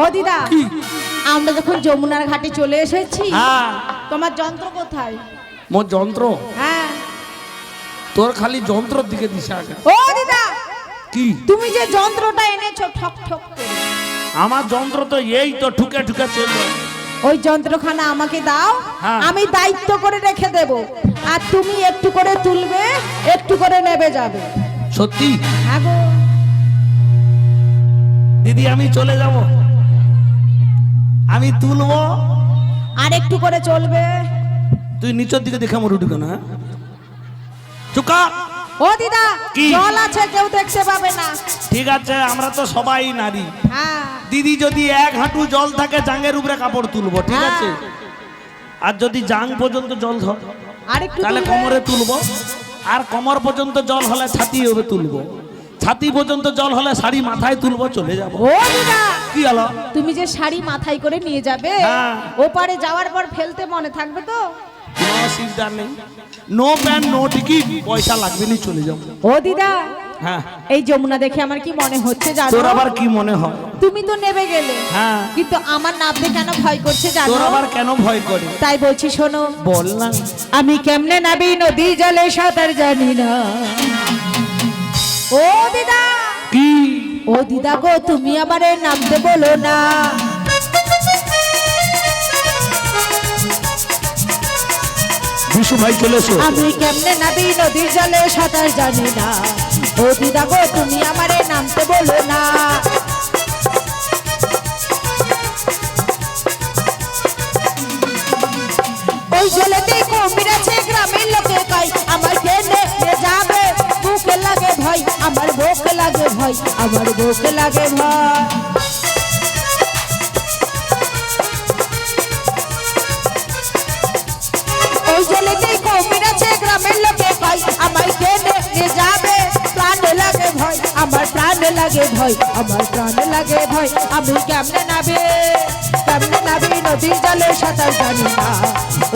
ও দিদা, আমরা যখন যমুনার ঘাটে চলে এসেছি, তোমার যন্ত্র কোথায়? মোর যন্ত্র? হ্যাঁ, তোর খালি যন্ত্রর দিকে দিশা আছে। ও দিদা, কি তুমি যে যন্ত্রটা এনেছো ঠক ঠক করে, আমার যন্ত্র তো এই তো ঠুকে ঠুকে চলবে। ওই যন্ত্রখানা আমাকে দাও, আমি দায়িত্ব করে রেখে দেব, আর তুমি একটু করে তুলবে, একটু করে নেবে যাবে। সত্যি? হ্যাঁ গো দিদি, আমি চলে যাব, আমি তুলবো আর একটু করে চলবে। তুই নিচের দিকে দেখে আমার উঠবে না। চুকা। ও দিদা, জল আছে, কেউ দেখতে পাবে না। ঠিক আছে, আমরা তো সবাই নারী। হ্যাঁ দিদি, যদি এক হাঁটু জল থাকে জাঙ্গের উপরে কাপড় তুলবো, ঠিক আছে? আর যদি জাং পর্যন্ত জল ধর তাহলে কোমরে তুলবো, আর কোমর পর্যন্ত জল হলে ছাতি হবে তুলবো, ছাতি পর্যন্ত জল হলে শাড়ি মাথায় তুলবো, চলে যাবো। ও দিদা, কি হলো? তুমি যে শাড়ি মাথায় করে নিয়ে যাবে, ওপারে যাওয়ার পর ফেলতে মনে থাকবে তো? কোনো অসুবিধা নেই, নো প্যান্ট নো টিকিট, পয়সা লাগবে না, চলে যাবো। ও দিদা, হ্যাঁ, এই যমুনা দেখে আমার কি মনে হচ্ছে জানো? তোর আবার কি মনে হয়? তুমি তো নেবে গেলে, হ্যাঁ, কিন্তু আমার নাবতে কেন ভয় করছে জানো? তোর আবার কেন ভয় করে? তাই বলছি, শোনো। বল না। আমি কেমনে নাবি, নদী জলে সাঁতার জানি না। ও দিদা। কি? ও দিদা গো, তুমি আমারে নামতে বলো না। বিশু ভাই চলে এসো। আমি কেমনে নাবি, নদীর জলে সাঁতার জানি না। ও দিদা গো, তুমি আমারে নামতে বলো না। ওই জলেতে কুমির আছে, গ্রামের লোকে কয়, আমার কেনে যাবে, বুকে লাগে ভয়, আমার বুকে লাগে ভয়, আমার বুকে লাগে ভয়। ওই জলেতে কুমির আছে, গ্রামের লোকে কয়, আমার কেনে যাবে, প্রাণ লাগে ভয়, আমার প্রাণ লাগে ভয়, আমার প্রাণ লাগে ভয়। আমি কেমনে নাবে, কেমনে নাবি, নদীর জলে সাঁতার জানি না।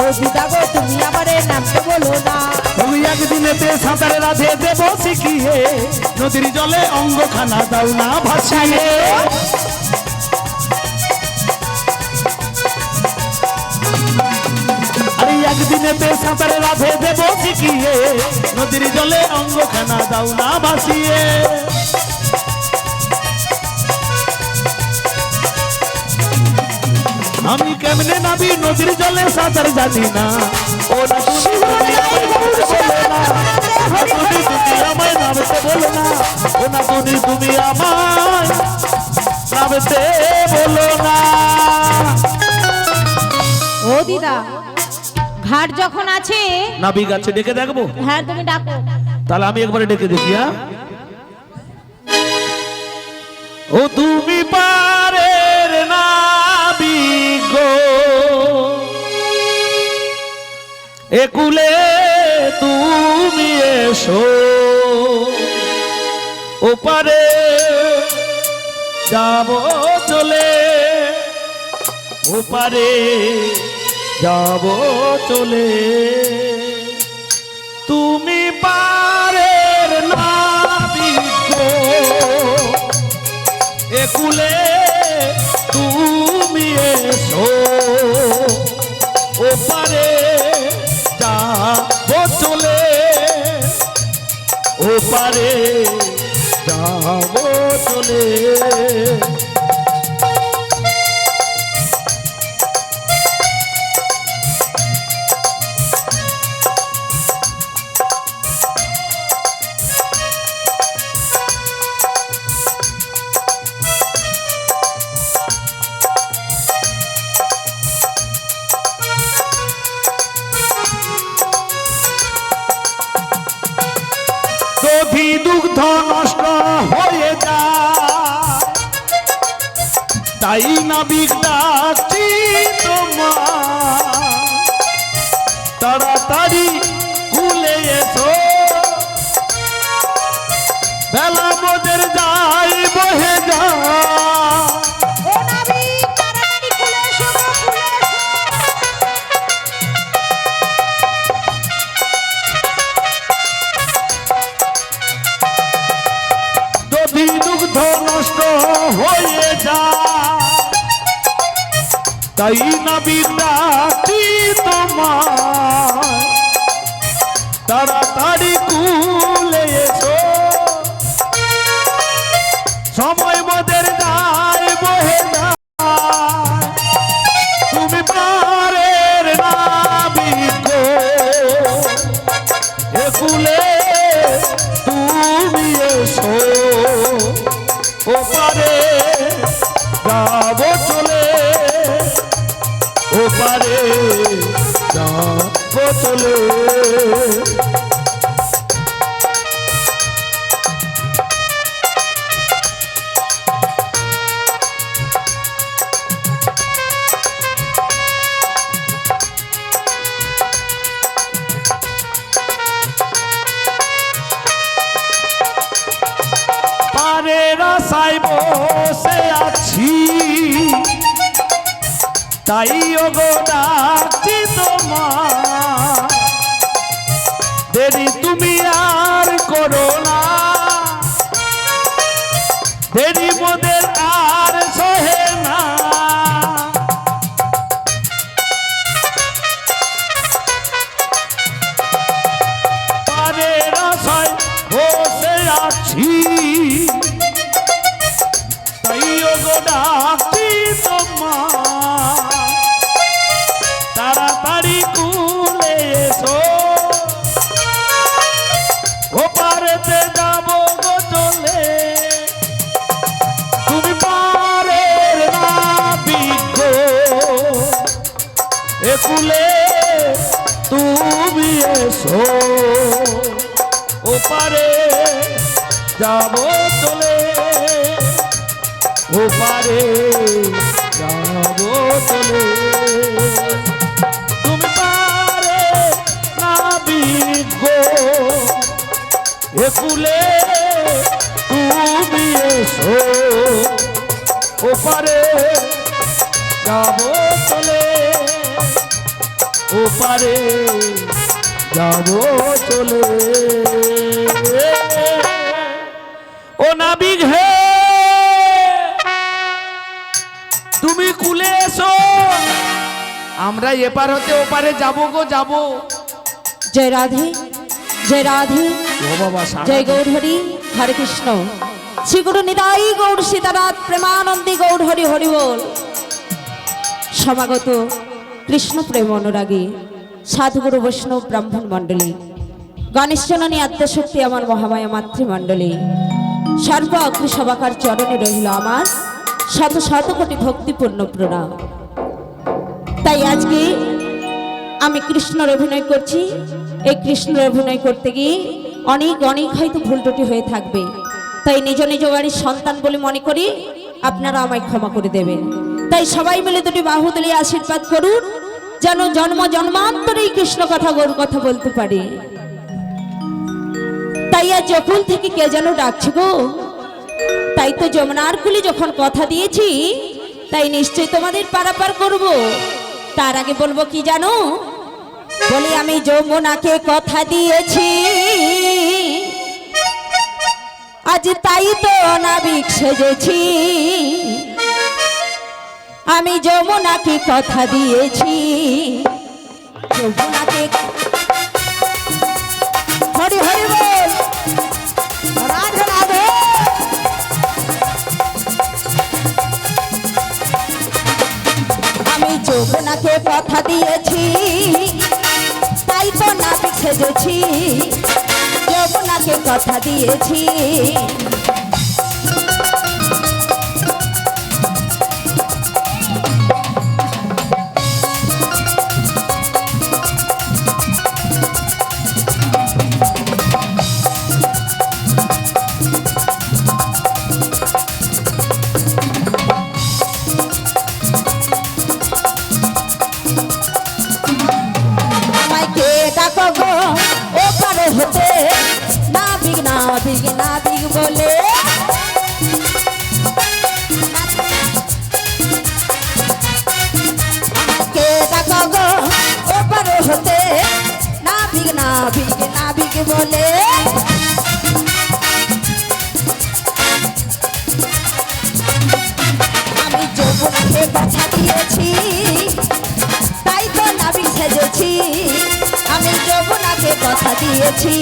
ও দিদা গো, তুমি আমারে নামতে বলো না। তুমি একদিনেতে সাঁতারে রাধে দেব শিখিয়ে, নদীর জলে অঙ্গখানা দাও না ভাসিয়ে। আরে একদিনেতে সাঁতারে রাধে দেব শিখিয়ে, নদীর জলে অঙ্গখানা দাও না ভাসিয়ে। আমি কেমনে নাবি, নদীর জলে সাঁতার জানি না। ও না তুমি আমায় নামতে বলো না, ও না তুমি আমায় নামতে বলো না। ও দিদা, ঘাট যখন আছে, নাবিক আছে, ডেকে দেখবো? হ্যাঁ, তুমি ডাকো। তাহলে আমি একবারে ডেকে দেখি। হ্যাঁ, ও তুমি পারের নাবিক গো, একুলে তুমি এসো, ওপারে যাব চলে, ওপারে যাব চলে। তুমি পারের নাবিক গো, একুলে তুমি এসো, ওপারে যাব চলে, ওপারে যাব চলে। দধি দুগ্ধ নষ্ট হয়ে যায়, তাই নাবিক ডাকছি তোমার, তাড়াতাড়ি ভুলে এসো, বেলা মোদের যাই বহে যা। দুগ্ধ নষ্ট হয়ে যায়, তাই না বিদাতি তোমার তাড়াতাড়ি কুলে এসো সময় মোদের যায় বহে যায় তুমি পারের নাবিক এ কুলে তুমি এসো ও পারে যাব চলে ও পারে যাব চলে পারের আশায় বসে আছি তাই ওগো ডাকছি তোমার দেরি তুমি আর করো না দেরি মোদের আর সহে না পারের আশায় বসে আছি তাই ওগো ডাকছি তোমার তাড়াতাড়ি কুলে এসো ও পারেতে যাব গো চলে তুমি পারের নাবিক এ কুলে তুমি এসো ও পারে যাব চলে ও পারে যাব চলে তুমি পারে নাবিক এ কুলে তুমি এসো ও পারে যাব চলে ও পারে যাব চলে ও নাবিক হে তুমি কুলে এসো আমরা এপার হতে ওপারে যাবো গো যাবো জয় রাধে জয় রাধে ও বাবা জয় গৌর হরি হরে কৃষ্ণ শ্রী গুরু নিতাই গৌর সীতানাথ প্রেমানন্দী গৌর হরি হরি বল সমাগত কৃষ্ণ প্রেম অনুরাগী সাধুগুরু বৈষ্ণব ব্রাহ্মণ মণ্ডলী গণেশ জননী আত্মশক্তি আমার মহামায়া মাতৃমণ্ডলী সর্ব অগ্নি সবাকার চরণে রহিল আমার শত শত কোটি ভক্তিপূর্ণ প্রণাম। তাই আজকে আমি কৃষ্ণর অভিনয় করছি। এই কৃষ্ণের অভিনয় করতে গিয়ে অনেক অনেক হয়তো ভুল ত্রুটি হয়ে থাকবে, তাই নিজ নিজ বাড়ির সন্তান বলে মনে করি আপনারা আমায় ক্ষমা করে দেবেন। তাই সবাই মিলে দুটি বাহু তুলে আশীর্বাদ করুন যেন জন্ম জন্মান্তরেই কৃষ্ণ কথা গরু কথা বলতে পারি। তাই আজ যখন থেকে কে যেন ডাকছে গো, তাই তো যমুনার কুলে যখন কথা দিয়েছি তাই নিশ্চয়ই তোমাদের পারাপার করব। তার আগে বলবো কি জানো, বলি আমি যমুনাকে কথা দিয়েছি, আজ তাই তো নাবিক সেজেছি। আমি যমুনাকে কথা দিয়েছি, যমুনাকে হরি হরি বল রাধে রাধে। আমি যমুনাকে কথা দিয়েছি, তাই তো নাবিক সেজেছি। যমুনাকে কথা দিয়েছি, ওপারে হতে নাবিক নাবিক নাবিক বলে আমাকে ডাকো গো, ওপারে হতে নাবিক নাবিক নাবিক বলে। আমি যমুনাকে কথা দিয়েছি, দিয়েছি, আমি যমুনাকে কথা দিয়েছি।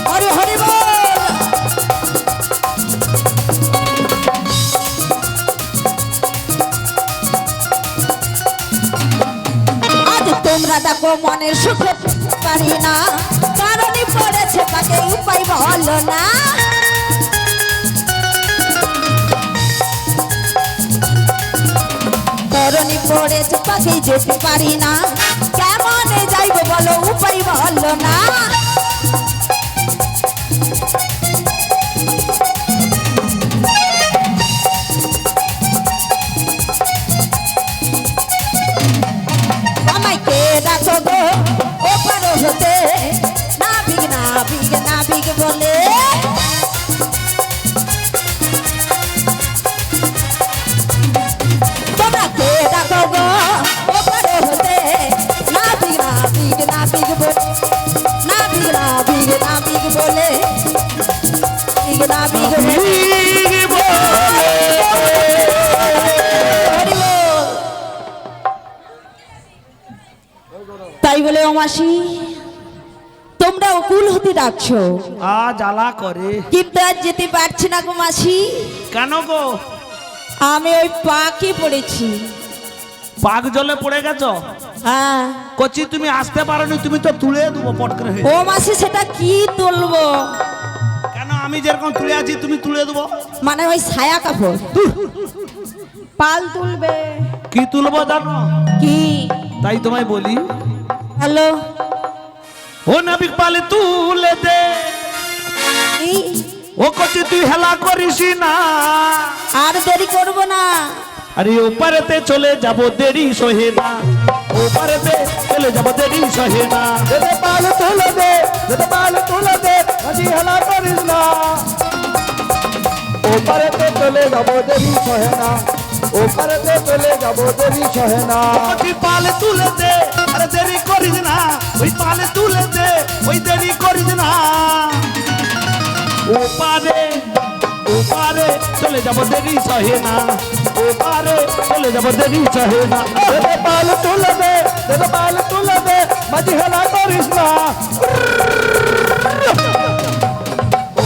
হরি হরি বল। আজ তোমরা দেখো মনের সুখে পারি না, কারণে পড়েছে তাকে উপায় বলো না। কারণে পড়েছে তাকে যেতে পারি না, কেমনে যাইবো বলো উপায় বলো না। আমাকে ডাকো গো ওপার হতে, নাবিক নাবিক নাবিক বলে। তোমাকে ডাকো গো ওপার হতে, নাবিক নাবিক নাবিক বলে, নাবিক নাবিক নাবিক বলে, নাবিক নাবিক বলে। তাই বলে ও মাসি তোমরা অকুল হতে ডাকছো, জ্বালা করে, কিন্তু আজ যেতে পারছি না গো মাসি। কেন গো? আমি ওই পাকে পড়েছি। পাক জলে পড়ে গেছো? হ্যাঁ। কচি তুমি আসতে পারোনি, তুমি তো তুলে দেবো পট করে। ও মাসি সেটা কি তুলবো? কেন আমি যেরকম তুলে আছি তুমি তুলে দেবো? মানে ওই ছায়া কাপড় পাল তুলবে। কি তুলবো জানো? কি? তাই তোমায় বলি, হ্যালো ও নাবিক পালে তুলে দে। ও কচি তুই হেলা করিস না, আর দেরি করবো না। আরে ওপারেতে চলে যাব দেরি সহে না, ওপারেতে চলে যাব দেরি সহে না। যেতে পাল তুলে দে, যেতে পাল তুলে দে, আজি হেলা করিস না। ওপারেতে চলে যাব দেরি সহে না, ওপারেতে চলে যাব দেরি সহে না। কচি পালে তুলে দে, আরে দেরি করিস না, ওই পালে তুলে দে, ওই দেরি করিস না। ওপারে ওপারে চলে যাব দেরি সহে না, ওপারে চলে যাব দেরি সহে না। যেতে পাল তুলে দে, যেতে পাল তুলে দে, আজি হেলা করিস না।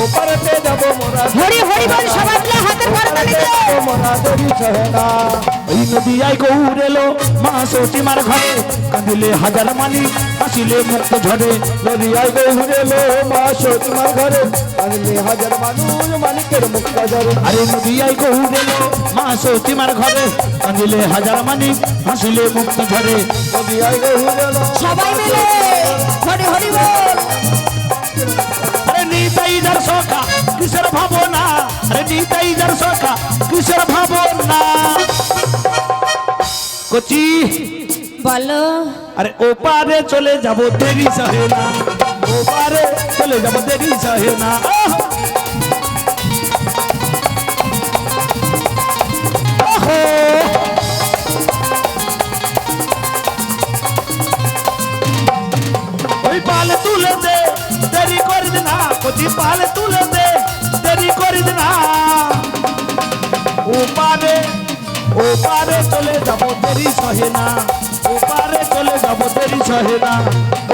ওপারেতে যাব মোরা, হরি হরি বল সবাই মিলে হাতের করতালি দে। মোরা দেরি সহে না। ওই নদিয়ায় গৌর এলো মা সতীমার ঘরে, কাঁদিলে হাজার মানি হাসিলে মুক্ত ঝরে। নদিয়ায় গৌর এলো মা সতীমার ঘরে, আনলে হাজার মানুষ মানিকের মুক্ত ঝরে। আরে নদিয়ায় গৌর এলো মা সতীমার ঘরে, কাঁদিলে হাজার মানি হাসিলে মুক্ত ঝরে। নদিয়ায় গৌর এলো সবাই মিলে হরি হরি বল। আরে নিতাই যার সখা কিসের ভাবনা, আরে নিতাই যার সখা কিসের ভাবনা। কচি বলো আরে ওপারে চলে যাব দেরি সহে না, ওপারে চলে যাব দেরি সহে না। ওই পালে তুলে দে, দেরি করিস না, কচি পালে তুলে দে, দেরি করিস না। ওপারে ওপারে চলে যাব দেরি সহে না, ওপারে চলে যাব দেরি সহে না,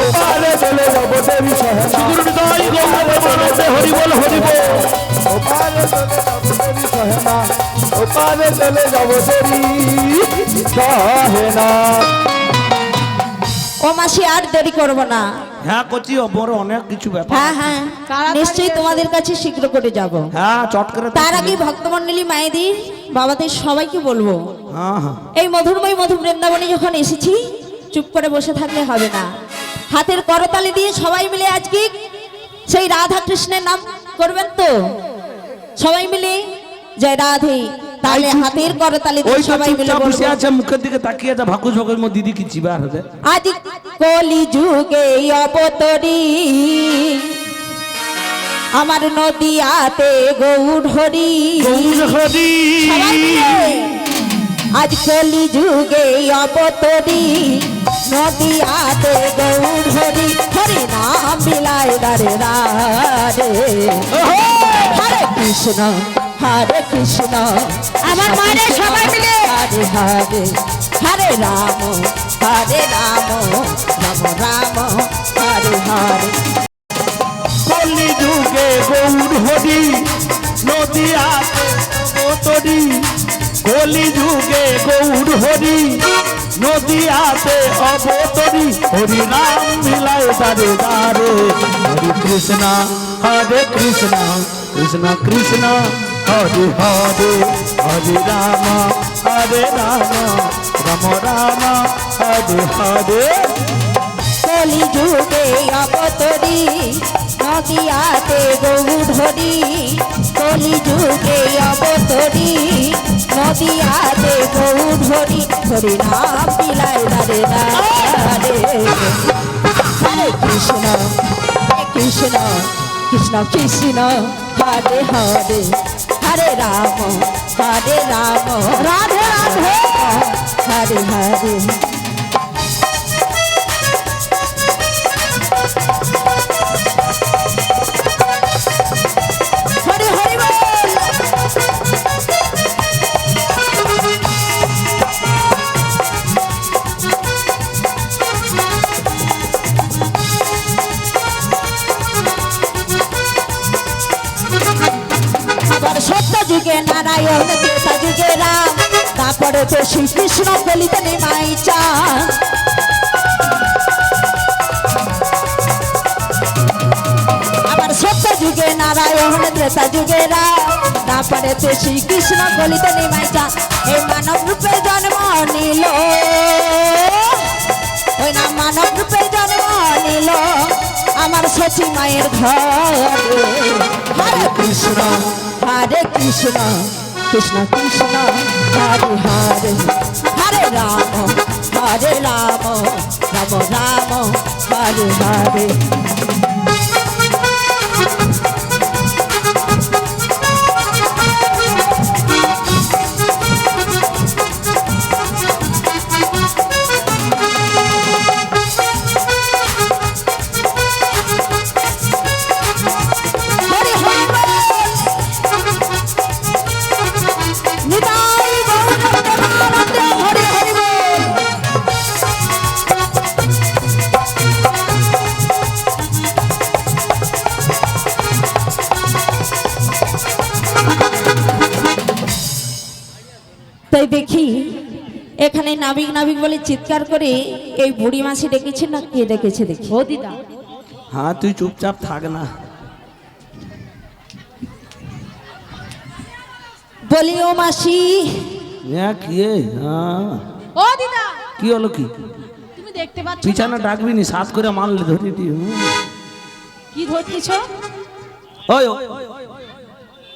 ওপারে চলে যাব দেরি সহে না। হৃদয় গৌরে বলতে হরি বল হরি বল। ওপারে চলে যাব দেরি সহে না, ওপারে চলে যাব দেরি সহে না। ও মাসি আর দেরি করবো না। হ্যাঁ কচি বড় অনেক কিছু ব্যাপার। হ্যাঁ হ্যাঁ নিশ্চয়ই তোমাদের কাছে শীঘ্র করে যাব। হ্যাঁ চট করে তার আগে ভক্তমণ্ডলী মায়েদের বাবাদের সবাইকে বলবো, হ্যাঁ হ্যাঁ এই মধুরময় মধু বৃন্দাবনে যখন এসেছি চুপ করে বসে থাকলে হবে না। হাতের করতালি দিয়ে সবাই মিলে আজকে সেই রাধা কৃষ্ণের নাম করবেন তো সবাই মিলে জয় রাধে। তাহলে হাতের করতালি দিয়ে সবাই মিলে বসে বলবো, আছে মুখের দিকে তাকিয়ে যা ভাকুস ভাকুস মো দিদি কি চিবার হবে। আজ কলি যুগে অবতরী আমার নদিয়াতে গৌর হরি। গৌর হরি সবাই মিলে আজ কলি যুগে অবতরী নদিয়াতে গৌর হরি হরি নাম বিলায় দারে রারে হরে কৃষ্ণ আমার মায়ের সবাই মিলে হরে হরে হরে রাম রাম রাম হরে হরে কলি যুগে গৌর হরি নদিয়াতে অবতরি কলি যুগে গৌর হরি নদিয়াতে অবতরি হরি নাম মিলায় দারে দারে হরে কৃষ্ণ কৃষ্ণ কৃষ্ণ হরে হরে হরে রাম রাম রাম হরে হরে কলি যুগে অবতরি নদিয়াতে গৌর হরি কলি যুগে অবতরি নদিয়াতে গৌর হরি হরি নাম বিলায় দারে দারে হরে কৃষ্ণ কৃষ্ণ কৃষ্ণ কৃষ্ণ হরে হরে হরে রাম রাধে রাধে হরে হরে হরে হরি বল আবার সত্য যুগে নারায়ণ ত্রেতা যুগে রাম তারপরে তো শ্রীকৃষ্ণ বলিতে নেমাই চান আবার সত্য যুগে নারায়ণ ত্রেতা যুগে রাম তারপরে তো শ্রীকৃষ্ণ বলিতে নেমাই চান এই মানব রূপে জন্ম নিল ওই না মানব রূপে জন্ম নিল আমার সচি মায়ের ঘরে হরে কৃষ্ণ কৃষ্ণ কৃষ্ণ হরে হরে হরে রাম রাম রাম হরে হরে তাই দেখি এখানে নাবিক নাবিক বলে চিৎকার করে এই বুড়ি মাসি ডেকেছে না কে ডেকেছে দেখি ও দিদা হ্যাঁ তুই চুপচাপ থাক না বলি ও মাসি কি হ্যাঁ ও দিদা কি হলো কি তুমি দেখতে পাচ্ছ পিছনে ডাকবি নি সাত করে মারলে ধরে কি ধরতেছ ওই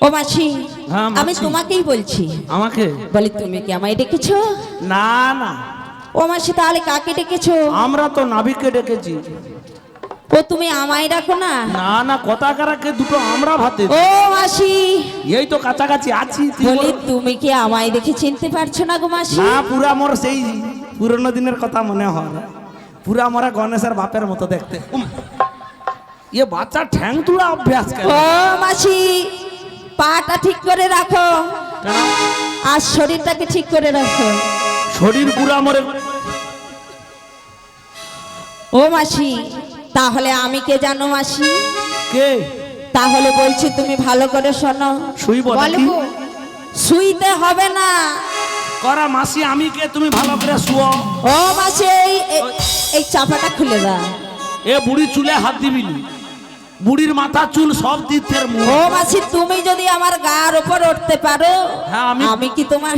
ও মাসি হ্যাঁ, আমি মাসি। তোমাকেই বলছি আমাকে বলি তুমি কি আমায় ডেকেছো না না ও মাসি তাহলে কাকে ডেকেছো আমরা তো নাবিককে ডেকেছি ও তুমি আমায় ডাকো না না না কথা কারাকে দুটো আমরা ভাতে ও মাসি এই তো কাছাকাছি আছি তুই বলি বল। তুমি কি আমায় দেখে চিনতে পারছো না গো মাসি না পুরা মোর সেই পুরনো দিনের কথা মনে হয় পুরা মোরা গণেশের বাপের মতো দেখতে এ বাচ্চা ঠ্যাং তুলা অভ্যাস করে ও মাসি পাটা ঠিক করে রাখো আর শরীরটাকে ঠিক করে রাখো শরীর পুরা মরে ও মাসি তাহলে আমি কে জানো মাসি কে তাহলে বলছি তুমি ভালো করে শোনো শুইব নাকি? বলবো শুইতে হবে না করা মাসি আমি কে তুমি ভালো করে শুও ও মাসি এই চাপাটা খুলে দাও এ বুড়ি চুলে হাত দিবি নি। বুড়ির মাথা চুল সব তীর্থের মুখ ও মাসি তুমি যদি আমার গার উপর উঠতে পারো হ্যাঁ, আমি কি তোমার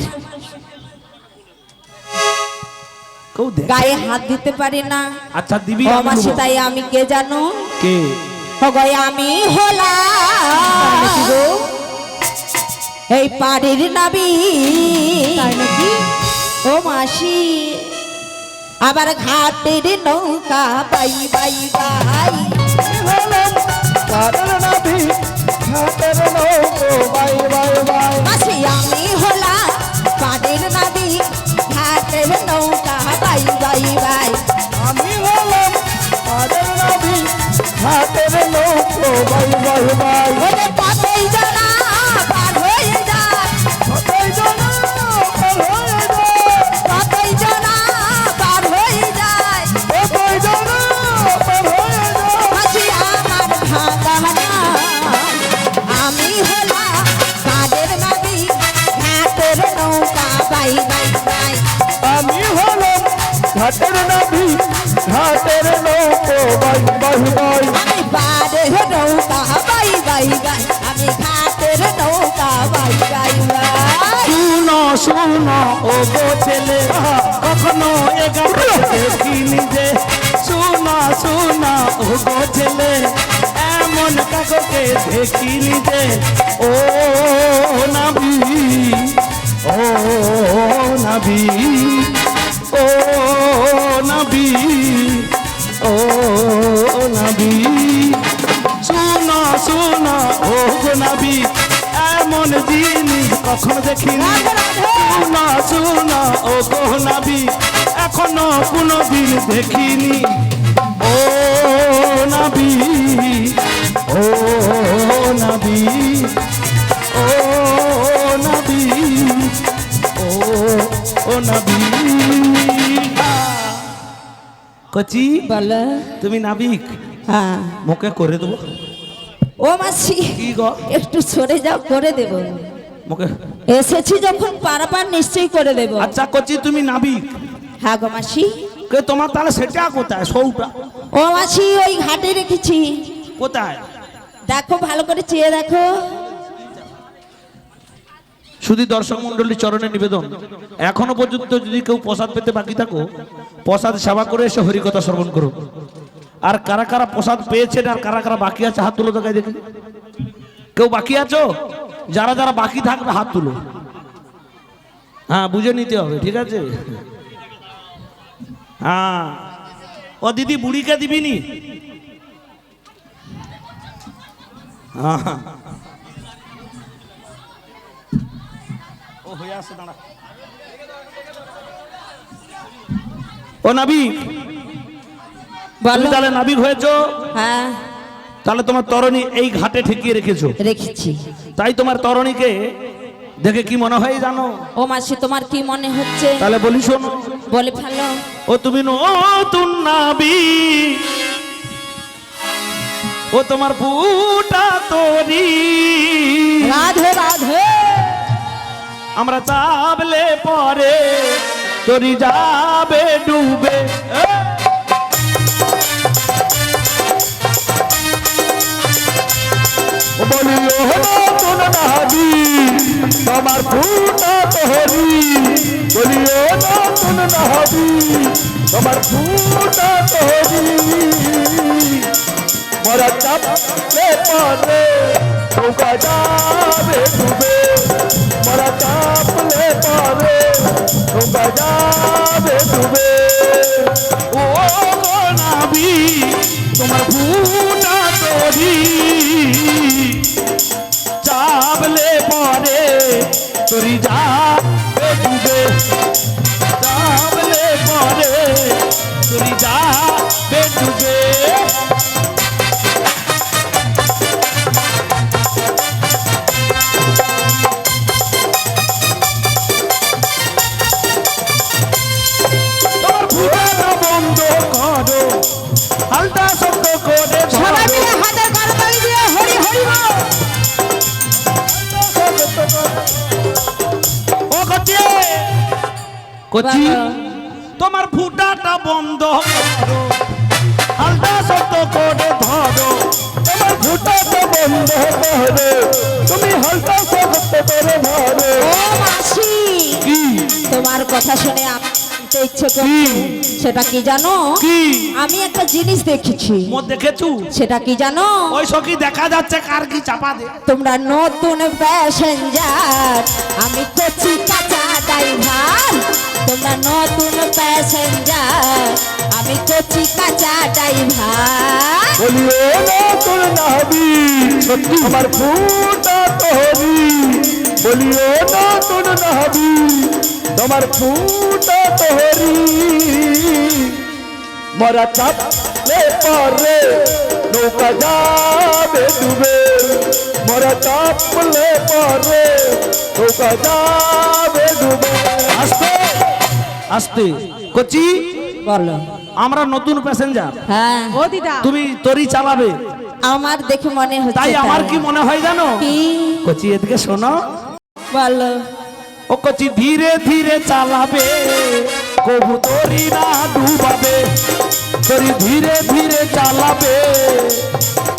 কেউ দেখ গায়ে হাত দিতে পারি না আচ্ছা দিবি ও আমি মাসি নেবো। তাই আমি কে জানো কে ও গয় আমি হলাম এই পাড়ির নাবি ও মাসি আবার ঘাটের নৌকা বাই বাই বাই মাসি আমি হলাম পাড়ির নাবি ঘাটের নৌকা বাই বাই বাই ঘাটের নৌকো বাই বাই বাই ওরে কতই জানা পার হয়ে যায় কতই জানা পার হয়ে যায় কতই জানা পার হয়ে যায় কতই জানা পার হয়ে যায় হাসি আমার ভাঙা আমি হলাম কাদের নবী ঘাটের নৌকা বাই বাই বাই আমি হলাম ঘাটের নবী ঘাটের নৌকো বাই বাই বাই আমি পাড়ের নৌকা বাই বাই বাই আমি ঘাটের নৌকা বাই বাই বাই শুনো শুনো ও গো ছেলে কখনো এ ঘাটে দেখিনি যে শুনো শুনো ও গো ছেলে এমন কাককে দেখিনি যে ও নাবি ও নাবি ও নাবি ও নাবি শুনো শুনো ও গো নাবি এমন জিনিস কখনো দেখিনি শুনো শুনো ও গো নাবি এখনো কোনোদিন দেখিনি ও নাবি ও নাবি ও নাবি ও নাবি কচি বলো তুমি নাবিক হ্যাঁ মুখে করে দেবো ও মাসি কি গো একটু সরে যাও করে দেব মুখে এসেছি যখন পারাপার নিশ্চয়ই করে দেব আচ্ছা কচি তুমি নাবিক হ্যাঁ গো মাসি কে তোমার তাহলে সেটা কোথায় সৌটা ও মাসি ওই ঘাটে রেখেছি কোথায় দেখো ভালো করে চেয়ে দেখো শুধু দর্শক মন্ডলী চরণে নিবেদন এখনো পর্যন্ত যদি কেউ প্রসাদ পেতে বাকি থাকো প্রসাদ সেবা করে এসে হরিকথা শ্রবণ করো আর কারা কারা প্রসাদ পেয়েছেন আর কারা কারা বাকি আছে হাত তুলো দেখায় দেখি কেউ বাকি আছো যারা যারা বাকি থাকবে হাত তুলো হ্যাঁ বুঝে নিতে হবে ঠিক আছে হ্যাঁ ও দিদি বুড়িকে দিবিনি হ্যাঁ ও হয়ে আসছে দাঁড়া ও নাবিক তুমি তাহলে নাবিক হয়েছো হ্যাঁ তাহলে তোমার তরণী এই ঘাটে ঠেকিয়ে রেখেছো রেখেছি তাই তোমার তরণীকে দেখে কি মনে হয় জানো ও মাসি তোমার কি মনে হচ্ছে তাহলে বলি শোনো বলে ফেলো ও তুমি নতুন নাবিক ও তোমার ফুটা তরি রাধে রাধে আমরা চাবলে পরে তরি যাবে ডুবে বলি ও নতুন নাবি তোমার ফুটা তোহরি বলি ও নতুন নাবি তোমার ফুটা তোহরি মরা চাপলে পরে নৌকা যাবে ডুবে মরা চাপলে পরে নৌকা যাবে ডুবে ও নাবি তোমার ফুটা তরি চাবলে পরে তরি যাবে ডুবে চাবলে পরে তরি যাবে ডুবে তোমার ফুটাটা বন্ধ করো হালটা শব্দ করে সবাই ধরো। মিলে হাতের করতালি দিয়ে হরি হরি বল। ও কচি কচি বাবা। তোমার ফুটাটা বন্ধ করো হালটা শব্দ করে ধরো তোমার ফুটাটা বন্ধ করে তুমি হালকা শক্ত করে ধরো ও মাসি কি তোমার কথা শুনে আমি জানতে ইচ্ছে করছে কি? সেটা কি জানো কি আমি একটা জিনিস দেখেছি মোর দেখেছু সেটা কি জানো ওই সখী দেখা যাচ্ছে কার কি চাপা দে তোমরা নতুন প্যাসেঞ্জার আমি কচি কাঁচা ড্রাইভার তোমরা নতুন প্যাসেঞ্জার আমি কচি কাঁচা ড্রাইভার বলি ও নতুন নাবি সত্যি আমার ফুটা তোহরি বলি ও নতুন নাবি তোমার ফুটা তোহরি মরা চাপলে পরে নৌকা যাবে ডুবে মরা চাপলে পরে নৌকা যাবে ডুবে আস্তে আস্তে কচি বলো। আমরা নতুন প্যাসেঞ্জার, হ্যাঁ ও দিদা তুমি তরি চালাবে, আমার দেখে মনে হচ্ছে তাই আমার কি মনে হয় জানো কি কচি এদিকে শোনো, বলো। ও কচি ধীরে ধীরে চালাবে কবু তরি না ডুবাবে, তরি ধীরে ধীরে চালাবে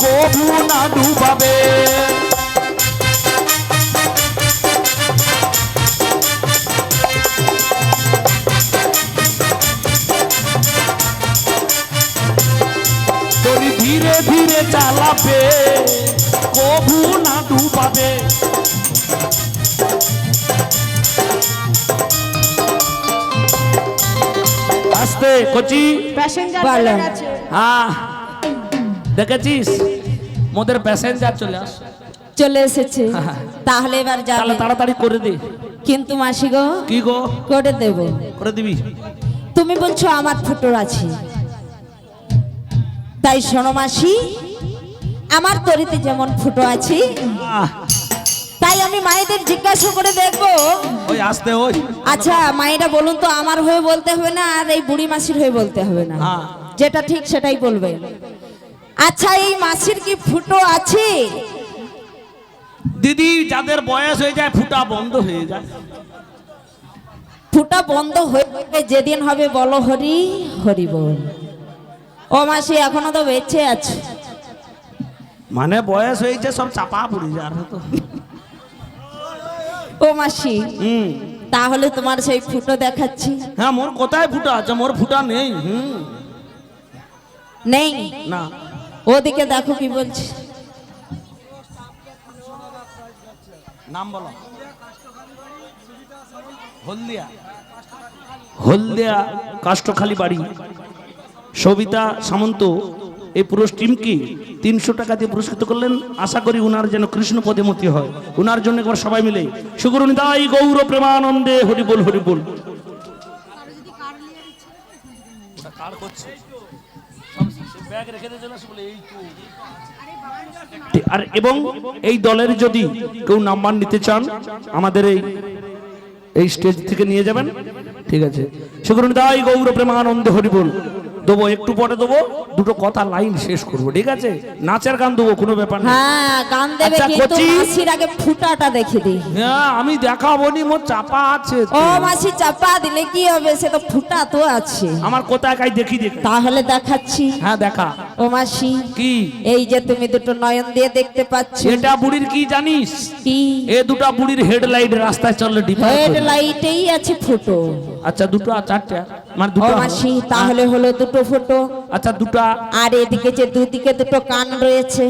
কবু না ডুবাবে। তরি ধীরে ধীরে চালাবে কবু না ডুবাবে। আস্তে কচি প্যাসেঞ্জার বলো। চলে গেছে হ্যাঁ দেখেছিস মোদের প্যাসেঞ্জার চলে আস, চলে এসেছে, তাহলে এবার তাহলে যাবে। তাড়াতাড়ি করে দে। কিন্তু মাসি গো, কি গো করে দেব। করে দিবি? তুমি বলছো আমার ফুটোর আছে, তাই শোনো মাসি, আমার তরিতে যেমন ফুটো আছে আহ, তাই আমি মায়েদের জিজ্ঞাসা করে দেখবো। ওই আসতে ওই আচ্ছা মায়েরা বলুন তো, আমার হয়ে বলতে হবে না আর এই বুড়ি মাসির হয়ে বলতে হবে না, হ্যাঁ। যেটা ঠিক সেটাই বলবে। আচ্ছা এই মাসির কি ফুটো আছে? দিদি যাদের বয়স হয়ে যায় ফুটা বন্ধ হয়ে যায়। ফুটা বন্ধ হয়ে যাবে যেদিন হবে, বলো হরি হরি বল। ও মাসি এখনো তো বেঁচে আছে। মানে বয়স হয়েছে সব চাপা পড়ে যায় তো। ও মাসি তাহলে তোমার সেই ফুটো দেখাচ্ছি। হ্যাঁ মোর কোথায় ফুটা আছে? মোর ফুটা নেই। নেই? না ওদিকে দেখো কি বলছি। নাম বলো। হলদিয়া, হলদিয়া কাষ্টখালি বাড়ি। সবিতা সামন্ত এই পুরো টিমকে 300 টাকা দিয়ে পুরস্কৃত করলেন। আশা করি উনার যেন কৃষ্ণ পদেমতি হয়। উনার জন্য একবার সবাই মিলে সুগুরুনিতাই গৌর প্রেমানন্দে হরি বল হরি বল। আর এবং এই দলের যদি কেউ নাম্বার নিতে চান আমাদের এই স্টেজ থেকে নিয়ে যাবেন, ঠিক আছে? সুগুরুনিতাই গৌর প্রেমানন্দে হরি বল দেবো, একটু পরে দেবো, দুটো কথা লাইন শেষ করবো, ঠিক আছে? নাচের গান দেবো, কোনো ব্যাপার না। হ্যাঁ গান দেবে, আচ্ছা, কিন্তু কচি। মাসির আগে ফুটাটা দেখে দিই। হ্যাঁ আমি দেখাবো নি, মোর চাপা আছে তো। ও মাসি চাপা দিলে কি হবে, সে তো ফুটা তো আছে। আমার কোথায় কাই দেখি দেখি। তাহলে দেখাচ্ছি। হ্যাঁ দেখা। ও মাসি কি এই যে তুমি দুটো নয়ন দিয়ে দেখতে পাচ্ছ, এটা বুড়ির কি জানিস? কি এ দুটা বুড়ির হেডলাইট রাস্তায় চললে ডিপার করে। হেডলাইটেই আছে ফুটো। আচ্ছা দুটো আর চারটে মানে ও দুটো। মাসি তাহলে হলো দুটো ফুটো। আচ্ছা দুটা। আর এদিকে যে দুদিকে দুটো কান রয়েছে,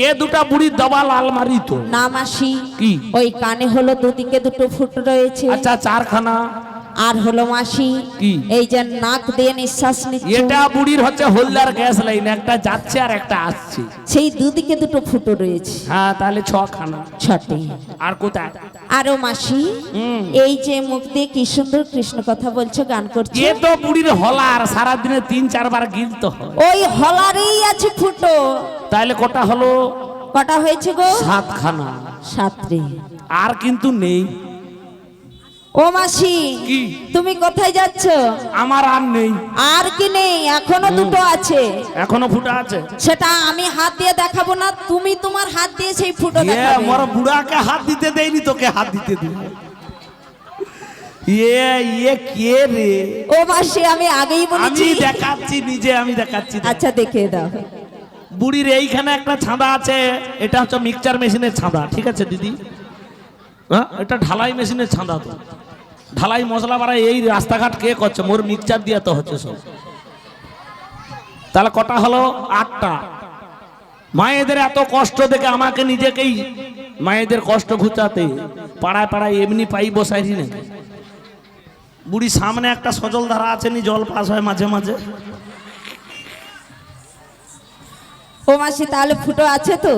এ দুটা বুড়ির দবাল আলমারি তো। না মাসি, কি? ওই কানে হলো দুদিকে দুটো ফুটো রয়েছে। আচ্ছা চারখানা। আর হলো মাসি কি? এই যে নাক দিয়ে নিঃশ্বাস নিচ্ছে, এটা বুড়ির হচ্ছে হলদার গ্যাস লাইন, একটা যাচ্ছে আর একটা আসছে। সেই দুদিকে দুটো ফুটো রয়েছে। হ্যাঁ তাহলে ছখানা। ছটে। আর কোথায়? আরো মাসি এই যে মুখ দিয়ে কি সুন্দর কৃষ্ণ কথা বলছো, গান করছো, এ তো বুড়ির হলার, সারাদিনে 3-4 বার গিলতে হয়। ওই হলারেই আছে ফুটো। তাহলে কটা হলো? কটা হয়েছে গো? 7খানা। সাতটি। আর কিন্তু নেই। ও মাসি কি? তুমি কোথায় যাচ্ছ? আমার আর নেই। আর কি নেই? এখনো দুটো আছে। এখনো ফুটা আছে। সেটা আমি হাত দিয়ে দেখাবো না, তুমি তোমার হাত দিয়ে সেই ফুটো এ দেখাবে। মোর বুড়াকে হাত দিতে দেয়নি, তোকে হাত দিতে দিই। ইয়ে কে রে? ও মাসি আমি আগেই আমি বলেছি। দেখাচ্ছি নিজে, আমি দেখাচ্ছি। আচ্ছা দেখে দাও। বুড়ির এইখানে একটা ছাঁদা আছে, এটা হচ্ছে মিক্সচার মেশিনের ছাঁদা, ঠিক আছে দিদি? হ্যাঁ এটা ঢালাই মেশিনের ছাঁদা তো। ঢালাই মশলা বাড়াই এই রাস্তাঘাট কে করছে? মোর মিক্সচার দিয়ে তো হচ্ছে সব। তাহলে কটা হলো? 8টা। মায়েদের এত কষ্ট দেখে আমাকে নিজেকেই মায়েদের কষ্ট ঘুচাতে পাড়ায় পাড়ায় এমনি পাই বসাইছি না। বুড়ি সামনে একটা সজল ধারা আছে, নি জল পাস হয় মাঝে মাঝে। ও মাসি তাহলে ফুটো আছে তো?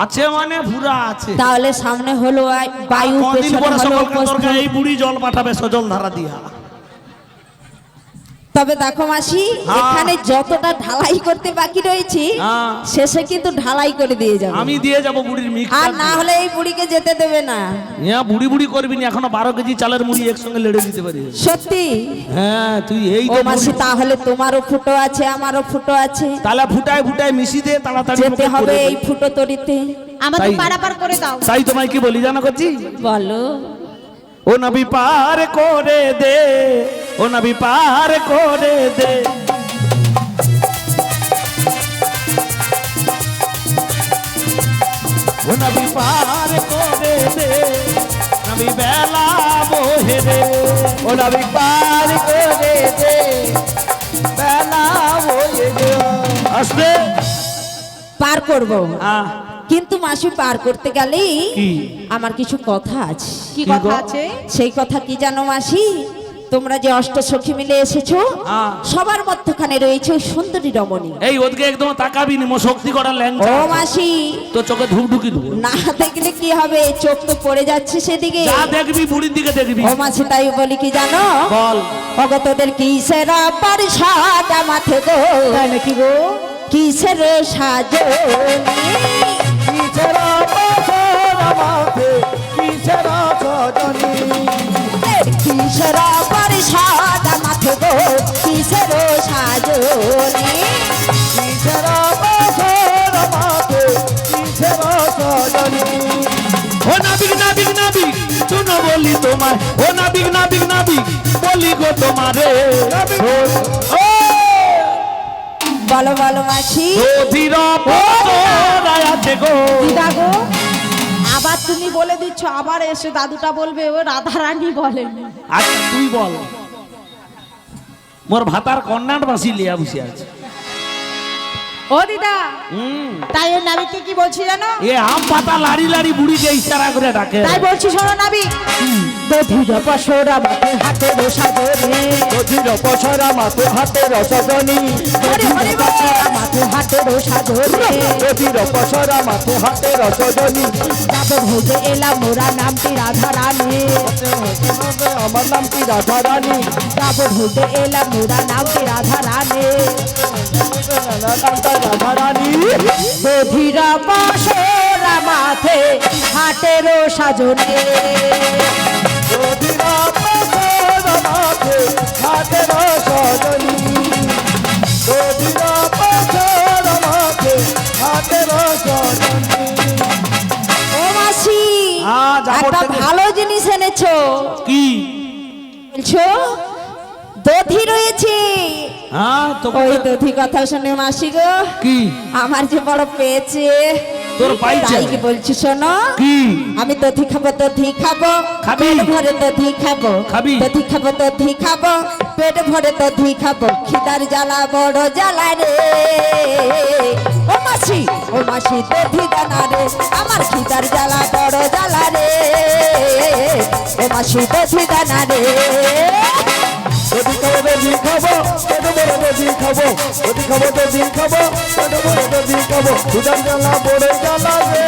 আছে মানে পুরা আছে। তাহলে সামনে হলো বায়ু, কদিন পেছনে পরে হলো সকল উপস্থিত। এই বুড়ি জল পাঠাবে সজল ধারা দিয়া। তবে দেখো মাসি, হ্যাঁ। এখানে যতটা ঢালাই করতে বাকি রয়েছে হ্যাঁ। শেষে কিন্তু ঢালাই করে দিয়ে যাবে। আমি দিয়ে যাব বুড়ির মিক্স। আর না হলে এই বুড়িকে যেতে দেবে না। হ্যাঁ, বুড়ি বুড়ি করবি না, এখনো 12 কেজি চালের মুড়ি একসঙ্গে লেড়ে দিতে পারি। সত্যি? হ্যাঁ, তুই এই ও তো মাসি, বুড়ি। তাহলে তোমারও ফুটো আছে আমারও ফুটো আছে, তাহলে ফুটায় ফুটায় মিশি দে, তাড়াতাড়ি যেতে মুখে হবে করে দে। এই ফুটো তরিতে। আমাদের তাই। পারাপার করে দাও। তাই তোমায় কি বলি জানো করছি, বলো। ও নবী পার করে দে, ও নবী পার করে দে। ও নবী পার করে দে, নবী বেলা বহে রে। ও নবী পার করে দে, বেলা হয়ে রে। আসবে পার করব, আহ, কিন্তু মাসি পার করতে গেলেই কি? আমার কিছু কথা আছে। কি কি কথা গো? আছে? সেই কথা কি জানো মাসি? তোমরা যে অষ্টসখী মিলে এসেছো, হ্যাঁ। সবার মধ্যখানে রয়েছে ওই সুন্দরী রমণী। এই ওদিকে একদম তাকাবি নি, মো শক্তি করার ও ল্যাংচা মাসি, তো চোখে ধূপ ঢুকি দেবো। না দেখলে কি হবে, চোখ তো পড়ে যাচ্ছে সেদিকে। যা দেখবি বুড়ির দিকে দেখবি। ও মাসি, তাই বলি কি জানো, বল। ভগতদের কিসের পরিষদ মাথে গো, তাই নাকি গো? কিসের সাজনি, কিসের বছর মাথে, কিসের সজনী। কিসের পরিষদ মাথে গো, কিসের সাজনি। কিসের বছর মাথে, কিসের সজনী। ও নাবিক নাবিক নাবিক, শুনো বলি তোমার, ও নাবিক নাবিক নাবিক, বলি গো তোমারে। ও বলো বলো মাসি। অধীর বছর আছে গো। দিদা গো, আবার তুমি বলে দিচ্ছ, আবার এসে দাদুটা বলবে ও রাধারানী বলেনি। আচ্ছা তুই বল। মোর ভাতার কন্যাট বাসি লিয়া বসে আছে। ও দিদা, হুম, তাই ওই নাবিককে কি বলছি জানো? এ আম পাতা লাড়ি লাড়ি বুড়িকে ইশারা করে ডাকে। তাই বলছি, শোনো নাবিক। দধির পশরা মাঠে হাতে রোসা ধরে, অধীর পছরা মাথে হাতে রসজনী। হরি হরি পশরা মাঠে হাতে রোসা ধরে। অধীর পছরা মাথে হাতে রসজনী। যাবো ভোগে এলাম মোরা নামটি রাধারানী। আমার নাম কি রাধা রানী। যাবো ভোগে এলাম মোরা নামটি রাধারানী। নামটা রাধা রানী। দধির পশরা মাঠে হাতে রোসা ধরে। অধীর পছরা মাথে হাতে রসজনী। অধীর পছরা মাথে হাতে রসজনী। ও মাসি, যাবো একটা থেকে। ভালো জিনিস এনেছো। কি? বলছো দধি রয়েছে। হ্যাঁ তো ওই দধি কথা শুনে মাসি গো, কি? আমার যে বড় পেয়েছে। তোর পাইছে? তাই কি বলছি শোনো, কি? আমি দধি খাবো, দধি খাবো, খাবি? পেট ভরে দধি খাবো, খাবি? দধি খাবো, দধি খাবো, পেট ভরে দধি খাবো, খিদার জ্বালা বড় জ্বালা রে। ও মাসি, ও মাসি দধি দানা রে, আমার খিদার জ্বালা বড় জ্বালা রে। ও মাসি দধি দানা রে। দধি খাবো, দধি খাবো, পেট ভরে দধি খাবো। দধি খাবো, দধি খাবো, পেট ভরে দধি খাবো। ক্ষুধার জ্বালা বড় জ্বালা রে।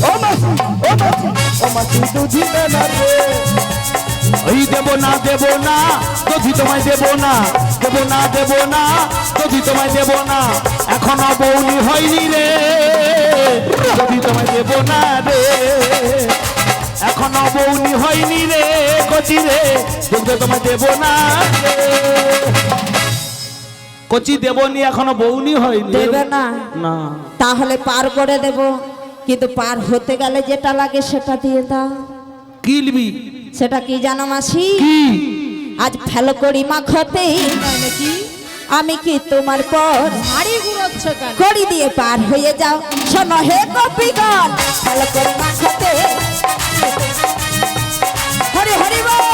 ও মাসি, ও মাসি, ও মাসি দুধি দেনা রে। ওই দেব না দেব না, দধি তোমায় দেব না, দেব না দেব না, দধি তোমায় দেব না, এখনো বৌনি হয়নি রে। দধি তোমায় দেব না রে, এখনো বৌনি হয়নি রে, কচি রে, দুধ তোমায় দেব না রে। কচি দেবনি, এখনো বৌনি হয়নি। দেবে না? না। তাহলে পার করে দেব, কিন্তু পার হতে গেলে যেটা লাগে সেটা দিয়ে দাও। কিলবি? সেটা কি জানো মাসি? কি? আজ ফেলো করি মাখতেই তাই নাকি? আমি কি তোমার পর হাড়ি ঘুরোচ্ছে কেন? করি দিয়ে পার হয়ে যাও। শোনো হে গোপীগণ, ফেলো করি মাখতে, হরি হরি বল।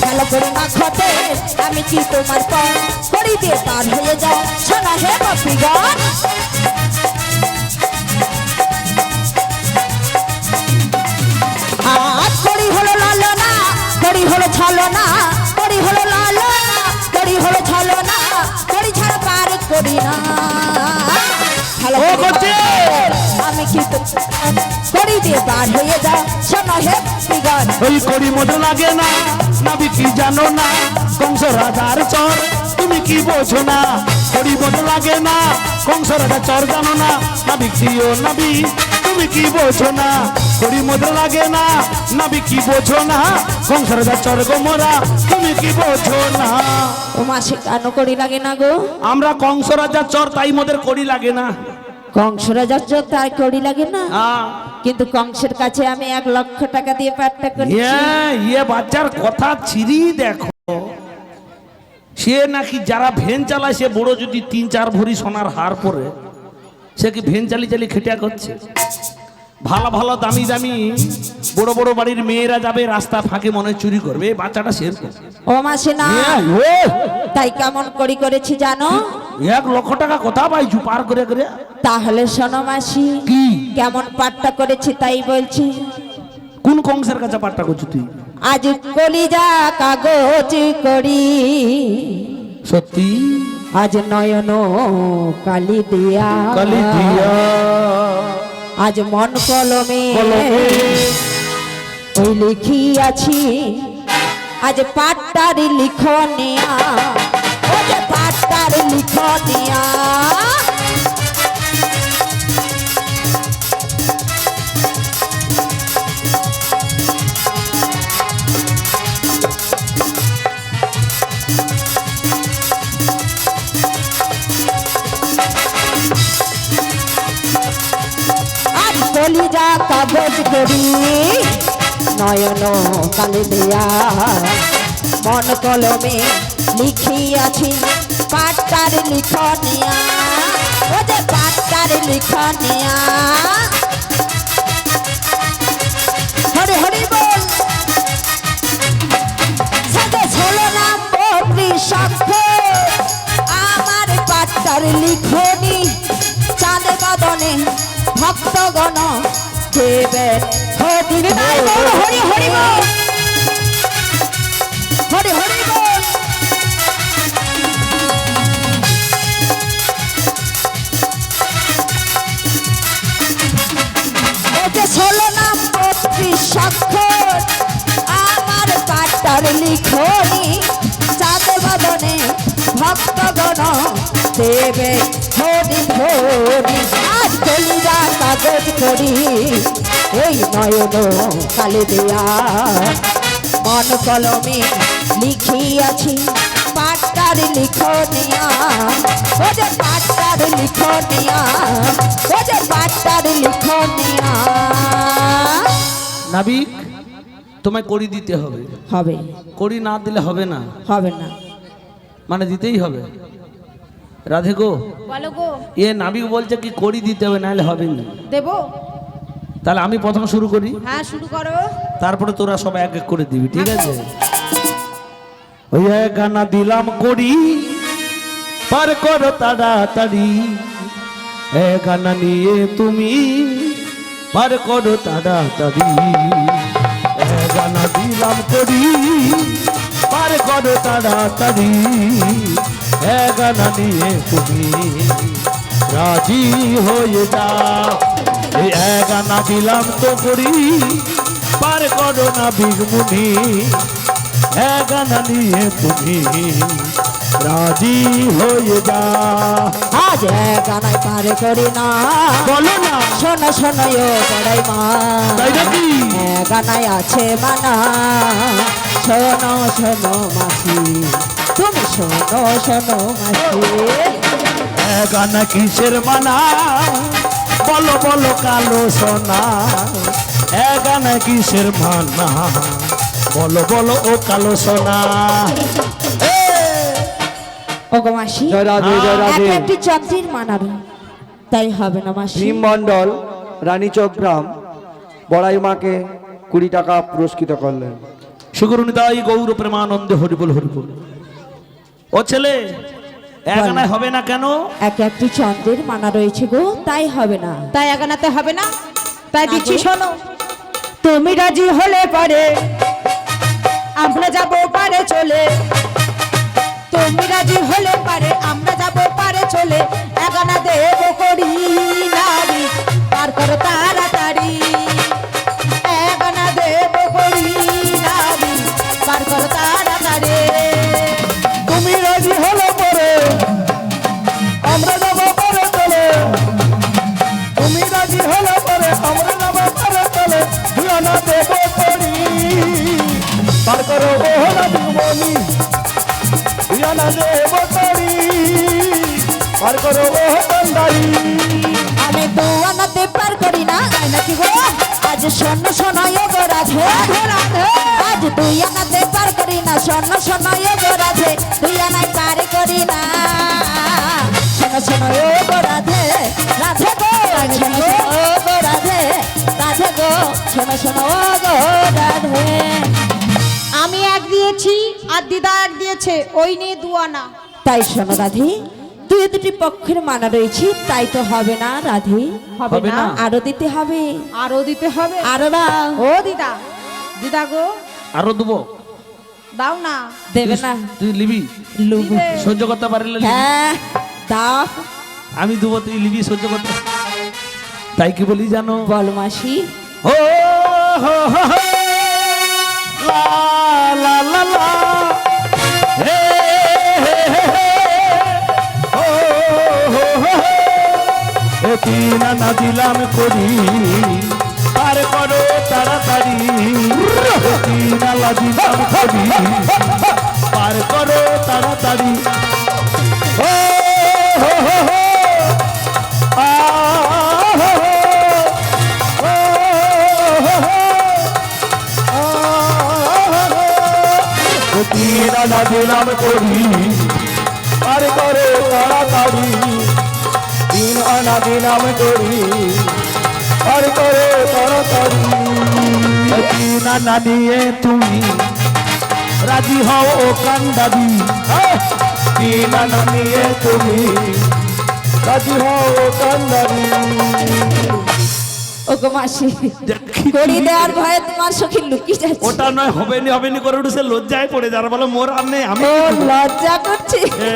ফেলো করি মাখতে আমি কি তোমার পর করি দিয়ে পার হয়ে যাও। শোনো হে গোপীগণ, আজ করি হলো লালনা, করি হলো ছলনা, করি হলো লালনা, করি হলো ছলনা, করি ছাড়া পার করি না। ভালো ও করে করছে। আমি কি তো করি দিয়ে পার হয়ে যাও। শোনো হে বিগন, ওই করি মতো লাগে না, নাবি কি জানো না কংস রাজার চর তুমি কি বোঝো না কড়ি বোঝ লাগে না কংস রাজার চর জানো না নাবি কিও নাবি তুমি কি বোঝো না কড়ি মধ্যে লাগে না নাবি কি বোঝো না কংস রাজার চর গো মোরা তুমি কি বোঝো না। ও মাসি কেন করি লাগে না গো? আমরা কংস রাজার চর তাই মোদের কড়ি লাগে না। কংসরা যাচ্ছ তাই করি লাগে না, হ্যাঁ কিন্তু কংসের কাছে আমি 1 লক্ষ টাকা দিয়ে পাঠটা করেছি। ইয়ে বাচ্চার কথা ছিরি দেখো, সে নাকি যারা ভ্যান চালায় সে বড় যদি 3-4 ভরি সোনার হার পরে সে কি ভ্যান চালি চালি খেটিয়া করছে? ভালো ভালো দামি দামি বড় বড় বাড়ির মেয়েরা যাবে রাস্তা ফাঁকে মনে চুরি করবে, এই বাচ্চাটা শের ও মাসি না তাই কেমন করি করেছি জানো? 1 লক্ষ টাকা কথা পাইছু পার করে করে। তাহলে শোনো মাসি কি কেমন পাঠটা করেছি তাই বলছি। কোন কংসের কাছে পাঠটা করছো তুই? আজ কলিজা কাগজ করি সত্যি আজ নয়ন কালি দিয়া কালি দিয়া আজ মন কলমে কলমে ওই লিখিয়াছি আজ পাঠটার লিখনিয়া ও যে পাঠটার লিখনিয়া আজ কলিজা কাগজ করি নয়ন কালি দিয়া মন কলমে লিখিয়াছি পাঠটার লিখনিয়া ও যে পাঠটার লিখনিয়া হরি হরি বল সাথে ষোলো নাম বত্রি সাক্ষর আমার পাঠটার লিখনি চাঁদ বাদনে ভক্তগণ দেবে হরি হরি হরি বল হরি হরি বল ওতে 16 নাম 32 স্বাক্ষর আমার পাঠটার লিখনি চাঁদ বাদনে ভক্তগণ দেবে হরি হরি আজ কলিজা কাগজ করি এই নয়ন কালি দিয়া মন কলমে লিখিয়াছি পাঠটার লিখনিয়া ও যে পাঠটার লিখনিয়া ও যে পাঠটার লিখনিয়া নাবিক তোমায় কড়ি দিতে হবে, হবে কড়ি না দিলে হবে না, হবে না মানে দিতেই হবে। রাধে গো বলো গো। এ নাবিক বলছে কি কড়ি দিতে হবে নাহলে হবে না। দেবো? তাহলে আমি প্রথম শুরু করি, হ্যাঁ শুরু করো। তারপরে তোরা সব এক এক করে দিবি, ঠিক আছে? ওই গানা দিলাম কড়ি পার করো তাড়াতাড়ি, এ গানা নিয়ে তুমি পার করো তাড়াতাড়ি, এ গানা দিলাম কড়ি পার করো তাড়াতাড়ি, এ গানা নিয়ে তুমি রাজি হয়ে যাও। এই গানা দিলাম তো করি পার করো না বিঘমুনি, গানা নিয়ে তুমি রাজি হয়ে যাও। আজ গানায় পার করি না বলো না শোনো শোনো ও বড়াই মা তাই নাকি? গানায় আছে মানা শোনো শোনো মাসি তুমি শোনো শোনো মাসি গানা কিসের মানা বলো বলো কালো সোনা, গানা কিসের মানা বলো বলো ও কালো সোনা। ও গো মাসি জয় রাধে জয় রাধে। একটি চন্দ্রের মানাবে তাই হবে না মাসি ভীম মণ্ডল রানীচক গ্রাম বড়াই মাকে 20 টাকা পুরস্কৃত করলেন। সুগুরুনিতাই গৌর প্রেমানন্দে হরিবল হরিবল। ও ছেলে গানায় হবে না কেন? একটি চন্দ্রের মানা রয়েছে গো তাই হবে না তাই আগানাতে হবে না, তাই না দিচ্ছি গো। শোনো। তুমি রাজি হলে পারে আমরা যাব পারে চলে, তুমি রাজি হলে পারে আমরা যাব পারে চলে, আগানা দেব করি নারী পার করো তাড়াতাড়ি, আগানা দেব করি নারী পার করো আমি জানা দেব তারি পার করো ও কান্দারি আমি তো আনাতে পার করি না তাই নাকি গো আজ শোনো শোনো এ গো রাধে আজ তুই আনাতে পার করি না শোনো শোনো এ গো রাধে তুই আনাই পার করি না শোনো শোনো এ গো রাধে রাধে গো শোনো শোনো ও গো রাধে রাধে গো শোনো শোনো ও গো রাধে আমি এক দিয়েছি আর দিদা এক দিয়েছে, ওই নিয়ে দুয়ানা। তাই শোনো রাধে দুই দুটি পক্ষের মানা রয়েছে তাই তো হবে না রাধে হবে না, আরো দিতে হবে আরো দিতে হবে। আরো না ও দিদা, দিদা গো আরো দেবো। দাও না। দেবে না তুই লিবি লুব দিবে। সহ্য করতে পারলে লিবি। হ্যাঁ দাও আমি দেবো, তুই লিবি সহ্য করতে। তাই কি বলি জানো, বল মাসি ও হো হো হো, লা লা লা লা, হে হে হে হে, ও হো হো হো, এ তিন আনা দিলাম করি পার করো তাড়াতাড়ি, এ তিন আনা দিলাম করি পার করো তাড়াতাড়ি, ও হো হো হো, আ হো হো, তিন আনা দিলাম করি পার করে তাড়াতাড়ি, তিন আনা দিলাম করি পার করে তাড়াতাড়ি, তিন আনা নিয়ে তুমি রাজি হও ও কান্দাবি, তিন আনা নিয়ে তুমি রাজি হও ও কান্দাবি। ওগো মাসি করি দেওয়ার ভয়ে তোমার সখী লুকিয়ে যাচ্ছে ওটা নয়, হবে নি হবে নি করে উঠে সে লজ্জায় পড়ে যার বলে মোর আর নেই আমি। ও লজ্জা করছে এ,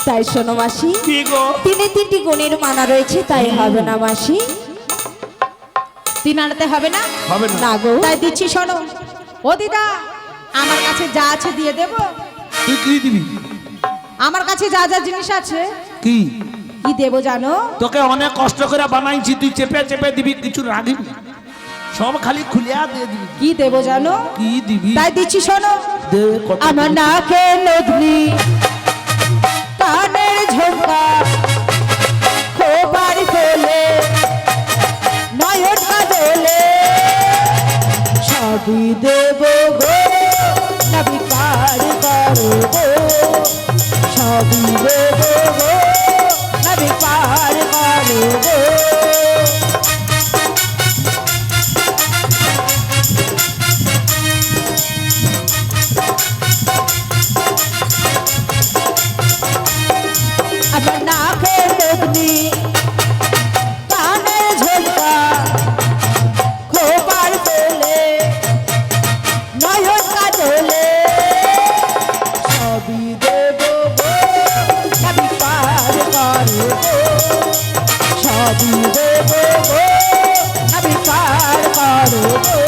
তাই শোনো মাসি কি গো, তিনটি গুণের মানা রয়েছে তাই হবে না মাসি তিন আনাতে হবে না, হবে না। না গো তাই দিচ্ছি শোনো। ও দিদা, আমার কাছে যা আছে দিয়ে দেব। তুই কি দিবি? আমার কাছে যা যা জিনিস আছে কি কি দেবো জানো? তোকে অনেক কষ্ট করে বানাইছি, তুই চেপে চেপে দিবি, কিছু রাখিবি, সব খালি খুলিয়া দিয়ে দিবি। কি দেবো জানো? কি দিবি? তাই দিচ্ছি শোনো। দে কত আমার দিবি? নাকে নদনি, কানের ঝোঁকা, খোপার ফেলে, নয়ন কাজলে, সবই দেব গো, নবী পার করো গো, সবই দেব গো, নবী পার করো গো। আমার নাকে নদনি, কানের ঝোঁকা, খোপার ফেলে, নয়ন কাজলে, সবই দেব গো, নবী পার করো গো, সবই দেব গো, নবী পার করো গো।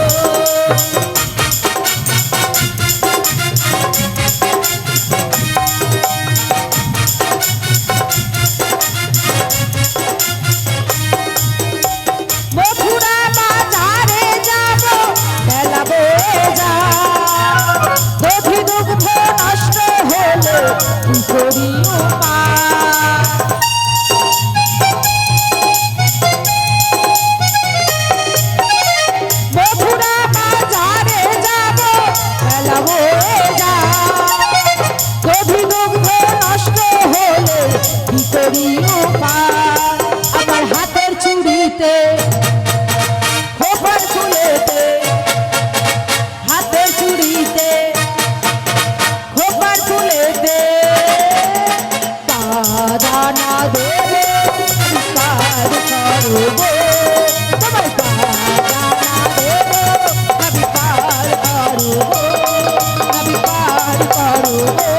মথুরা বাজারে যাব, মেলা বয়ে যা, দধি দুগ্ধ নষ্ট হলে কি করি উপায়? মথুরা বাজারে যাব, মেলা বয়ে যা, দধি দুগ্ধ নষ্ট হলে কি করি উপায়? আমার হাতের চুড়িতে, খোপার ফুলেতে, হাতের চুড়িতে, খোপার ফুলেতে, পাদানা দেবে পার করো গো, তোমার পাদানা দেবে আমি পার করো গো, আমি পার করো গো,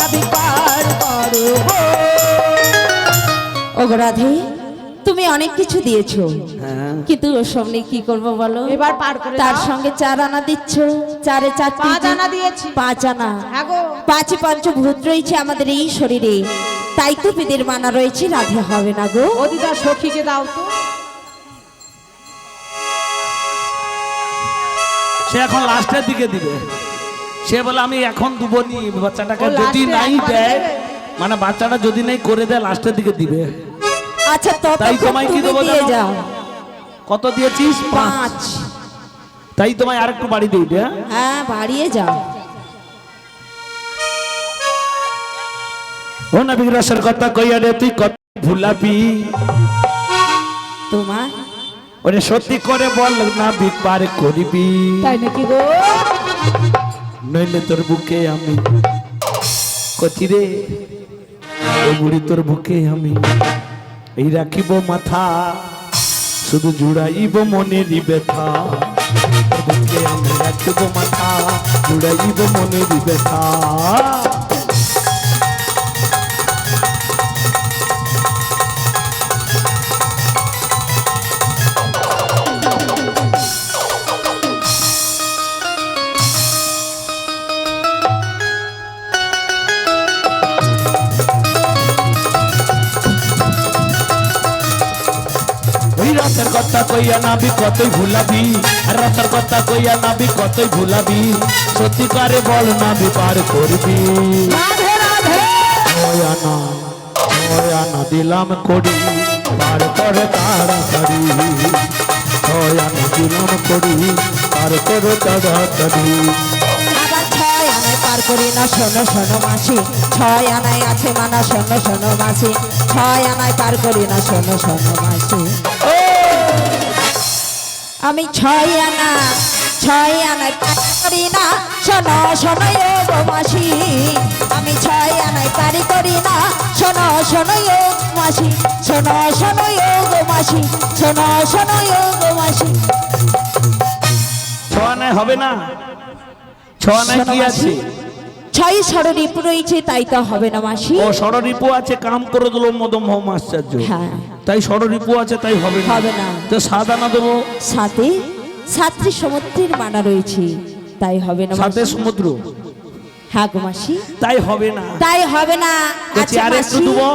আমি পার করো গো। ওগো রাধে তুমি অনেক কিছু দিয়েছো কিন্তু ওর সামনে কি করব বলো এবার পার করে তার দাও। সঙ্গে 4 আনা দিচ্ছ, 4 এ 4 5 আনা দিয়েছি। 5 আনা হ্যাঁ গো, 5 পঞ্চভূত রয়েছে আমাদের এই শরীরে তাই তো পিদের মানা রয়েছে রাধে হবে না গো ও দিদা সখীকে দাও তো। সে এখন লাস্টের দিকে দিবে। সে বলে আমি এখন দুবনি বাচ্চাটাকে ও যদি লাস্টে নাই একবারে দেয় দেবে? মানে বাচ্চাটা যদি নাই করে দেয় লাস্টের দিকে দিবে। আচ্ছা তাই ততক্ষণ তোমায় কি তুমি দেবো দিয়ে জানো? যাও কত দিয়েছিস? 5। 5। তাই তোমায় আরেকটু বাড়ি দিই দে। হ্যাঁ বাড়িয়ে যাও। ও নবী রাসূল কথা কইয়া রে তুই কত ভুলাবি? তোমার ওরে সত্যি করে বল না বিপার করিবি, তাই নাকি গো? নইলে তোর বুকে আমি কচি রে, ও বুড়ি তোর বুকে আমি এই রাখিব মাথা, শুধু জুড়াইব মনেরই ব্যথা। তোর বুকে আমি রাখিব মাথা, জুড়াইব মনেরই ব্যথা। ওই রাতের কথা কইয়া নাবি কতই ভুলাবি, আর রাতের কথা কইয়া নাবি কতই ভুলাবি, সত্যি করে বল নাবি পার করবি। রাধে রাধে। ছয় আনা দিলাম করি পার করে তাড়াতাড়ি, ছয় আনা দিলাম করি পার করে তাড়াতাড়ি। আবার 6 আনায় পার করি না শোনো শোনো মাসি, 6 আনায় আছে মানা শোনো শোনো মাসি, 6 আনায় পার করি না শোনো শোনো মাসি। আমি 6 আনায় পার করি না শোনো শোনো গো মাসি, আমি 6 আনায় পার করি না শোনো শোনো গো মাসি, শোনো শোনো গো মাসি, শোনো শোনো গো মাসি। ছ আনায় হবে না? ছ আনায় কি আছে? 6 ষড়রিপু রয়েছে তাই তো হবে না মাসি। ও ষড়রিপু আছে, কাম করে দিল মদম হোম আশ্চর্য। হ্যাঁ তাই ষড়রিপু আছে তাই হবে না। হবে না। তো সাত আনা দেবো, সাথে 7টি সমুদ্রের মানা রয়েছে তাই হবে না সাথে মাসি। সমুদ্র হ্যাঁ গো মাসি তাই হবে না। তাই হবে না। বলছি আচ্ছা আর একটু মাসি দেবো,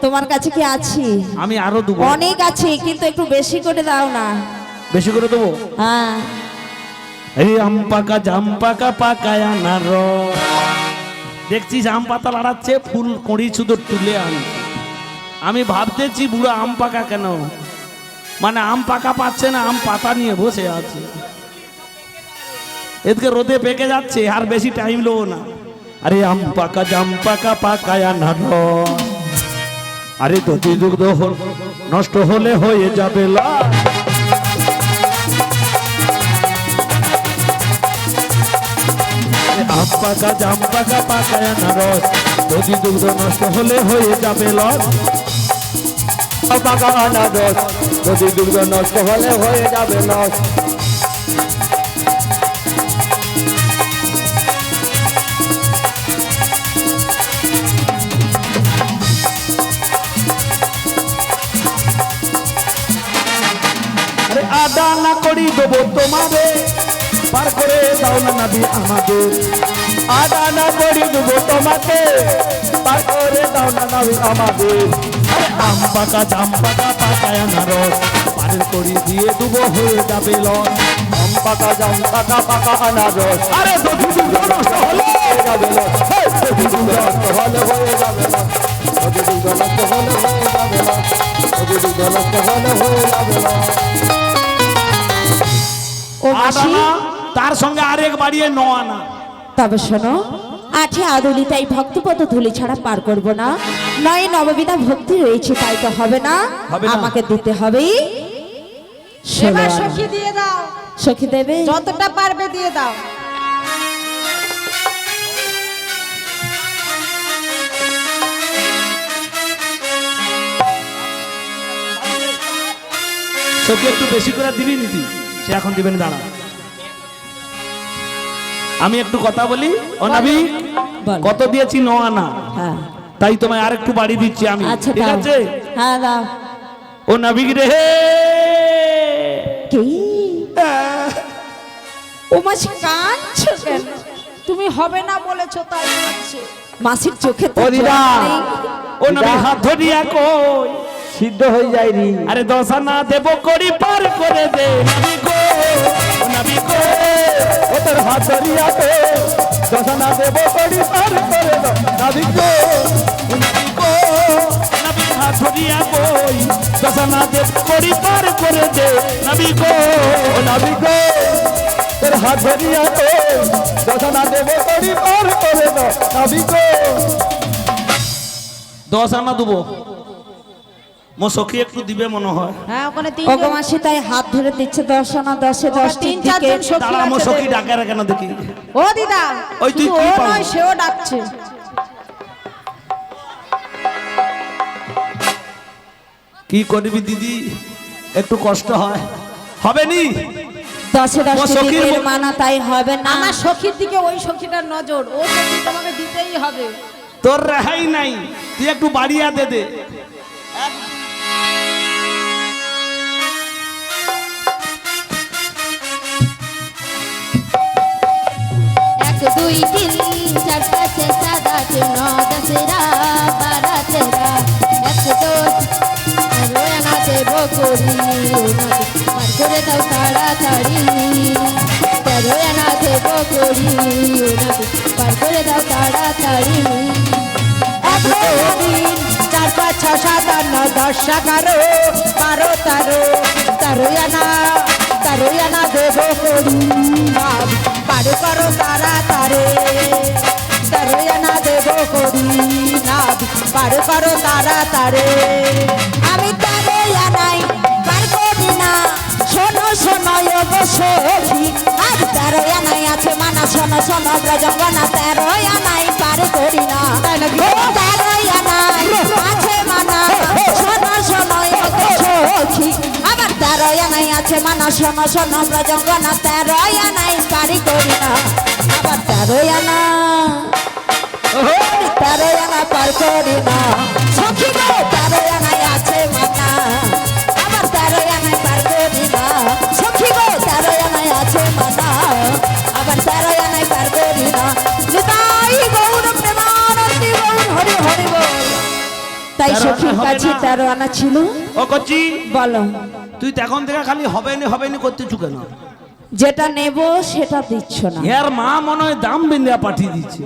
তোমার কাছে কি আছে? আমি আরো দেবো। অনেক আছে কিন্তু একটু বেশি করে দাও না। বেশি করে দেবো। হ্যাঁ এই আম পাকা জাম পাকা পাকায় আনার, দেখছিস আম পাতা লাড়াচ্ছে, ফুল কড়ি শুধু তুলে আন। আমি ভাবতেছি বুড়ো আম পাকা কেন, মানে আম পাকা পাচ্ছে না, আম পাতা নিয়ে বসে আছে। এদিকে রোদে পেকে যাচ্ছে, আর বেশি টাইম নেবো না। আরে আম পাকা জাম পাকা পাকায় আনার, আরে দধি দুগ্ধ নষ্ট হলে হয়ে যাবে লাল। আম পাকা জাম পাকা পাকায় আনারস, দধি দুগ্ধ নষ্ট হলে হয়ে যাবে লস। পাকা আনারস যদি দুর্গ নষ্ট হলে হয়ে যাবে লস। আরে আদা না করি দেবো তোমারে, পার করে দাও না নবী আমাদের। আদা না করি দেবো তোমাকে, পার করে দাও না নবী আমাদের। আরে আম পাকা জাম পাকা পাকায় আনারস, পার করে দিয়ে দেবো হয়ে যাবে লস। আম পাকা জাম পাকা পাকা আনারস, আরে দধি দুগ্ধ নষ্ট হলে হয়ে যাবে লস। যদি দুর্গ নষ্ট হলে হয়ে যাবে লস। যদি দুর্গ নষ্ট হলে হয়ে যাবে লস। যদি দুর্গ নষ্ট হলে হয়ে যাবে লস। ও আট মাসি আনা, তার সঙ্গে আরেক বাড়িয়ে 9 আনা। তবে শোনো 8 আদলি তাই ভক্তপদ ধুলি ছাড়া পার করব না, 9 নববিধা ভক্তি রয়েছে তাই তো হবে না। হবে না। আমাকে দিতে হবে এবার 16 সখী দিয়ে দাও, সখী দেবে। যতটা পারবে দিয়ে দাও। সখী একটু বেশি করে দিবি নীতি, সে এখন দিবেন দাঁড়া। আমি একটু কথা বলি। ও নবী বল। কত দিয়েছি? 9 আনা। হ্যাঁ তাই তোমায় আরেকটু বাড়ি দিচ্ছি আমি, আচ্ছা ঠিক দাও। আছে? হ্যাঁ দাও। ও নবী রে, কি ও মাসি কাঁদছো কেন? তুমি হবে না বলেছো তাই হচ্ছে। মাসির চোখে তো ও দিদা। জল নেই। ও নবী হাত ধরিয়া কই, সিদ্ধ হয়ে যায়নি। আরে 10 আনা দেবো করি পার করে দে নবী গো, ও নবী গো। ও তোর হাত ধরিয়াতে দশনা দেব করি পার করে দাও নাবিক গো নবীর হাত ধরিয়া কই দশনা দেব করি পার করে দে নবী গো ও নাবিক গো তোর হাত ধরিয়া তো দশনা দেব করি পার করে দাও নাবিক গো 10 আনা দেবো মো সখী একটু দিবে মনে হয় হ্যাঁ ওখানে ওগো মাসি তাই হাত ধরে দিচ্ছে 10 আনা 10-এ 10টির তিন দিকে চারজন সখী তারা মো আছে সখী দেবে। ডাকে কেন দেখি ও দিদা ওই তুই শুধু কি ও পাবি? নয় সেও ডাকছে কি করবি দিদি একটু কষ্ট হয় হবে নি 10-এ 10টি সখীর দিকের মুখ- মানা তাই হবে না আমার সখীর দিকে ওই সখীটার নজর ও সখী তোমাকে দিতেই হবে তোর রেহাই নাই তুই একটু বাড়িয়া দে দে এক দুই তিন চার পাঁচ সাত আট নয় দশেরা বারো তেরা এক দোষ রোয়ানা দেব করি পার করে দাও তাড়াতাড়ি রোয়ানা দেব করি পার করে দাও তাড়াতাড়ি 1 2 3 4 5 6 7 8 9 10 11 12 13 আনা দেব করি পার করো তাড়াতাড়ি 13 আনা দেব করি না পার করো তাড়াতাড়ি আমি তারে জানাই পার করি না শোনো শোনো ওগো সখী আজ 13 আনাই আছে মানা শোনো শোনো ব্রজঙ্গনা 13 আনাই পার করি না তাই নাকি? ও 13 আনাই আছে মানা শোনো শোনো ওগো সখী আবার 13 আনাই আছে মানা শোনো শোনো ব্রজঙ্গনা 13 আনাই পার করি না আবার 13 আনা 13 আনা পার করি না সখী গো 13 আনাই আছে মানা আবার 13 আনাই পার করি না সখী গো 13 আনাই আছে মানা আবার 13 আনাই পার করি না নিতাই গৌর প্রেমানন্দী গৌর হরি হরি বল তাই 13 সখীর আনা হবে কাছে না। 13 আনা ছিল ও কচ্ছি বলো তুই তখন থেকে খালি হবে নি করতে চুকে না যেটা নেব সেটা দিচ্ছ না এর মা মনে হয় দাম বিন্দিয়া পাঠিয়ে দিচ্ছে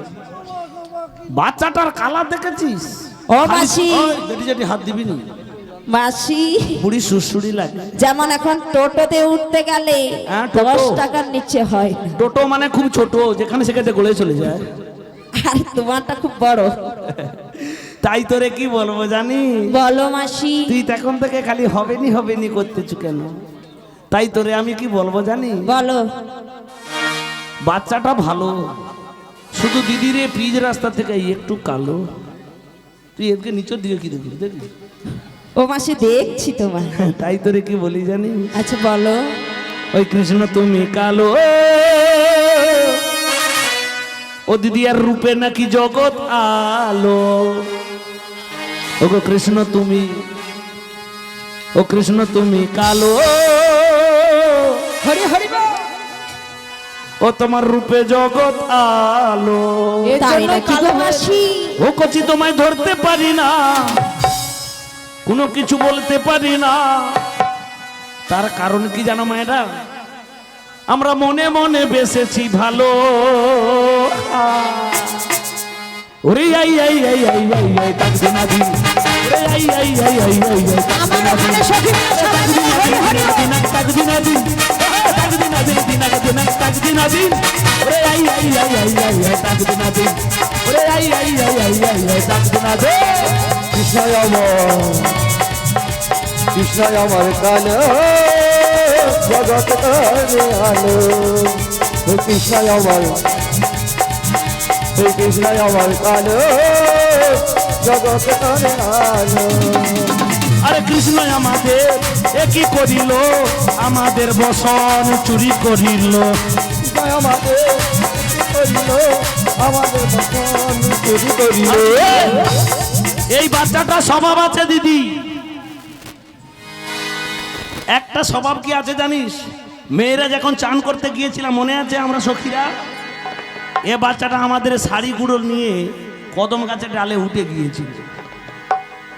বাচ্চাটার কালা দেখেছিস ও মাসি। যেটি যেটি হাত দিবি নি মাসি বুড়ি সুড়সুড়ি লাগে যেমন এখন টোটোতে উঠতে গেলে হ্যাঁ, টোটো। 10 টাকার নিচে হয় না টোটো মানে খুব ছোট যেখানে সেখানে গলে চলে যায় আর তোমারটা খুব বড় তাই তোরে কি বলবো জানি বলো মাসি তুই তখন থেকে খালি হবে নি করতেছু কেন তাই তোরে আমি কি বলবো জানি বলো বাচ্চাটা ভালো শুধু দিদি রে পিচ রাস্তা থেকে একটু কালো তুই এদিকে নিচের দিকে কি দেখবি দেখবি ও মাসি দেখছি তোমার তাই তোরে কি বলি জানি আচ্ছা বলো ওই কৃষ্ণ তুমি কালো ও দিদি আর রূপে নাকি জগৎ আলো ওগো কৃষ্ণ তুমি ও কৃষ্ণ তুমি কালো হরি হরি বল। ও তোমার রূপে জগৎ আলো এর তাই জন্য নাকি গো কালো মাসি ও কচি তোমায় ধরতে পারি না কোনো কিছু বলতে পারি না তার কারণ কি জানো মায়েরা আমরা মনে মনে বেসেছি ভালো ওরে আই আই আই আই আই আই তাকদিন আদিন ওরে আই আই আই আই আই আই আমার ওখানে সখী মিলে সবাই মিলে হরি হরি বল। তাকদিন আদিন তাকদিন আদিন দিন তাকদিন আদিন ওরে আই আই আই আই আই আই তাকদিন আদিন ওরে আই আই আই আই আই আই তাকদিন আদিন কৃষ্ণয় আমার কালো জগৎ তারে আলো হে কৃষ্ণয় আমার কালো জগৎ তারে আলো আরে কৃষ্ণ আমাদের একই করিল আমাদের বসন চুরি করিল কৃষ্ণয় আমাদের করিল আমাদের বচন চুরি করিল এই বাচ্চাটা স্বভাব আছে দিদি একটা স্বভাব কি আছে জানিস মেয়েরা যখন চান করতে গিয়েছিলাম মনে আছে আমরা সখীরা এ বাচ্চাটা আমাদের শাড়ি গুঁড়ো নিয়ে কদম গাছের ডালে উঠে গিয়েছিল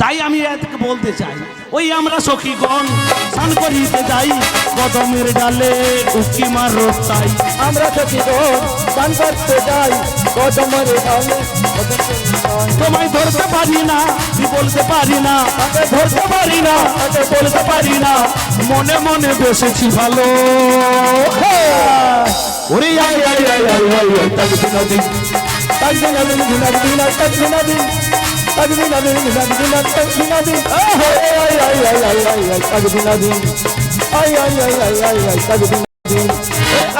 তাই আমি এটাকে বলতে চাই, ওই আমরা সখীগণ স্নান করিতে যাই, কদমের ডালে উকি মারো তাই। আমরা সখীগণ গান করতে যাই, কদমের ডালে তোমায় ধরতে পারি না, কি বলতে পারি না, তাকে ধরতে পারি না, তাকে বলতে পারি না, মনে মনে বসেছি ভালো। ওরে আই আই আই আই আই আই তাকদিনা দিন তাকদিনা দিন দিনা তাকদিনা দিন তাকদিনা দিন দিনা তাকদিনা দিন আই আই আই আই আই আই আই তাকদিনা দিন আই আই আই আই আই আই তাকদিনা দিন।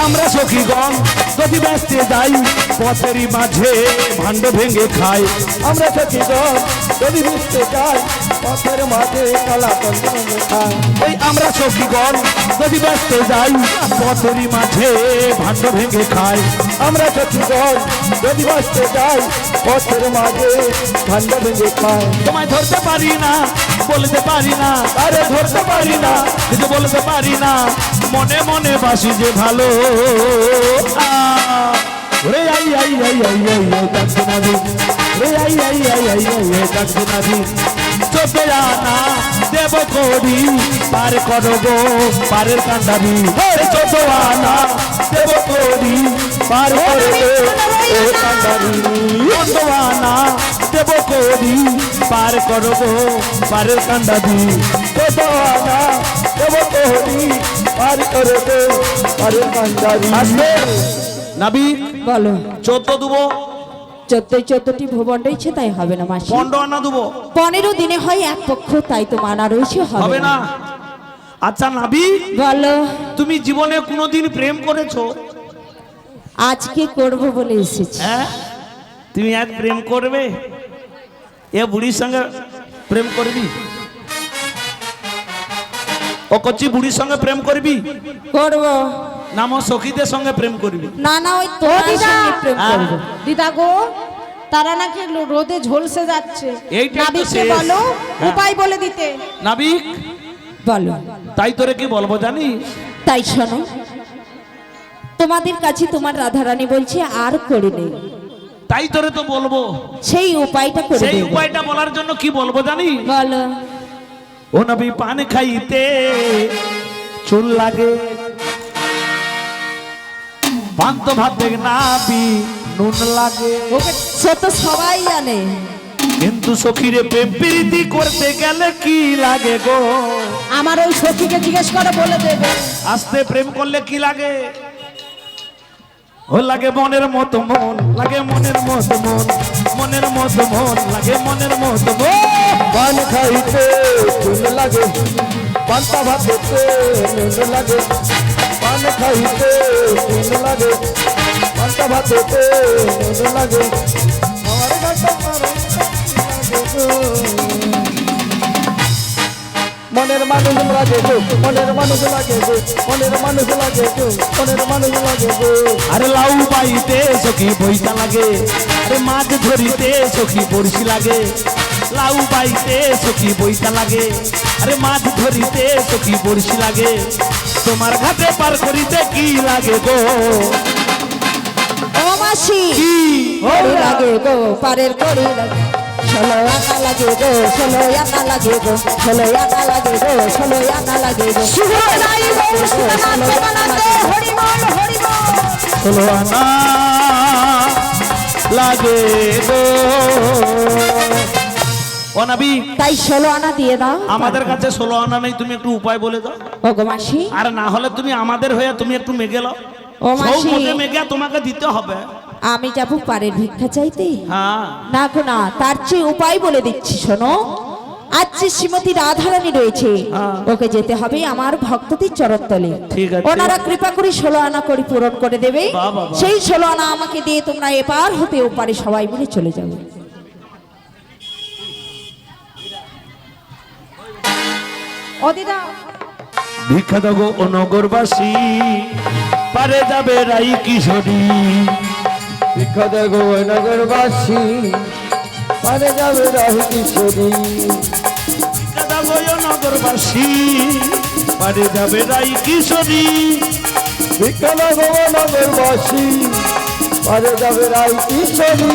আমরা সখীগণ যদি ব্যস্তে যাই, পথেরই মাঝে ভাণ্ড ভেঙে খাই। আমরা সখীগণ যদি মিশতে যাই, পথের মাঝে কালা কন্দন খাই। ওই আমরা সখীগণ যদি ব্যস্তে যাই, পথেরই মাঝে ভাণ্ড ভেঙে খাই। আমরা সখীগণ যদি বাঁচতে যাই, পথের মাঝে ভাণ্ড ভেঙে খাই। তোমায় ধরতে পারি না, বলতে পারি না, আরে ধরতে পারি না, কিছু বলতে পারি না, মনে মনে বাসি যে ভালো। ওরে আই আই আই আই আই আই তাকদিনা দিন, ওরে আই আই আই আই আই আই তাকদিনা দিন। চোখে আনা দেব করি, পার করবো পারের কান্ডারি। চোখে আনা দেব করি, পার করবো ও কান্ডারি। আনা দেব করি, পার করবো পারের কান্ডারি। দেবানা দেব তোহরি পার করে দে পারে কান্দারি। আসবে নাবি বলো 14 দেবো, 14টি ভুবন রয়েছে, তাই হবে না মাসি। 15 আনা দেবো, 15 দিনে হয় এক পক্ষ, তাই তো মানা রয়েছে, হবে হবে না। না। আচ্ছা নাবি, বলো তুমি জীবনে কোনোদিন প্রেম করেছো? আজকে করব বলে এসেছি। হ্যাঁ, তুমি আজ প্রেম করবে? এ বুড়ির সঙ্গে প্রেম করবি? ও কচ্ছি বুড়ির সঙ্গে প্রেম করবি করব না আমার সখীদের সঙ্গে প্রেম করবি? না না, ওই তোমার দিদা। সঙ্গে প্রেম হ্যাঁ। করব। দিদা গো, তারা নাকি রোদে ঝলসে যাচ্ছে, এইটাই তো নাবিককে শেষ। বলো হ্যাঁ। উপায় বলে দিতে। নাবিক, বলো তাই তোরে কি বলবো জানিস? তাই শোনো, তোমাদের কাছে তোমার রাধারানী বলছে আর করে নেই, তাই তোরে তো বলবো। সেই উপায়টা করে সেই দেব। উপায়টা বলার জন্য কি বলবো জানিস? বলো ও নবী, পান খাইতে চুল লাগে, পান তো ভাতে নাবি নুন লাগে। সে তো সবাই জানে, কিন্তু সখীরে প্রেম প্রীতি করতে গেলে কি লাগে গো? আমার ওই সখীকে জিজ্ঞেস করে বলে দেবে। আস্তে প্রেম করলে কি লাগে? ও লাগে মনের মতো মন, লাগে মনের মতো মন, মনের মতো মন, লাগে মনের মতো মন। পান খাইতে চুন লাগে, পান্তা ভাতেতে নুন লাগে। পান খাইতে চুন লাগে, পান্তা ভাতেতে নুন লাগে। আমার গাটা মনের মানুষ লাগে গো, মনের মানুষ লাগে গো, মনের মানুষ লাগে গো, মনের মানুষ লাগে গো। আরে লাউ পাইতে সখী বইতা লাগে, আরে মাছ ধরিতে সখী বড়শি লাগে। লাউ পাইতে সখী বইতা লাগে, আরে মাছ ধরিতে সখী বড়শি লাগে। তোমার ঘাটে পার করিতে কি লাগে গো? ও মাসি কি করি লাগে গো, পারের করি লাগে, 16 আনা লাগে গো, 16 আনা লাগে গো, 16 আনা লাগে গো, 16 আনা লাগে গো। শুভনাই গো, শুভনাথ বানাতে হরিবল হরিবল। 16 আনা লাগে গো। ও নবী, তাই 16 আনা দিয়ে দাও। আমাদের কাছে 16 আনা নেই, তুমি একটু উপায় বলে দাও। ও গো মাসি, আর না হলে তুমি আমাদের হয়ে তুমি একটু মেগে লাও। ও মাসি, মেগে তোমাকে দিতে হবে। আমি যাব পারের ভিক্ষা চাইতে? হ্যাঁ, না গো না, তার চেয়ে উপায় বলে দিচ্ছি শোনো। আজ যে শ্রীমতী রাধারানী রয়েছে, হ্যাঁ। ওকে যেতে হবে আমার ভক্তদের চরণতলে। ঠিক আছে। ওনারা কৃপা করে 16 আনা করে পূরণ করে দেবে। বাহ, বাহ, বাহ। সেই 16 আনা আমাকে দিয়ে তোমরা এপার হতে ওপারে সবাই মিলে চলে যাবে। ও দিদা, ভিক্ষা দেবো ও নগরবাসী, পারে যাবে রাই কিশোরী। ভিক্ষা দেগো নগরবাসী, পারে যাবে রাহি কিশোরী। ভিক্ষা দেবো ও নগরবাসী, পারে যাবে রাই কিশোরী। ভিক্ষা দেগো নগরবাসী, পারে যাবে রাহি কিশোরী।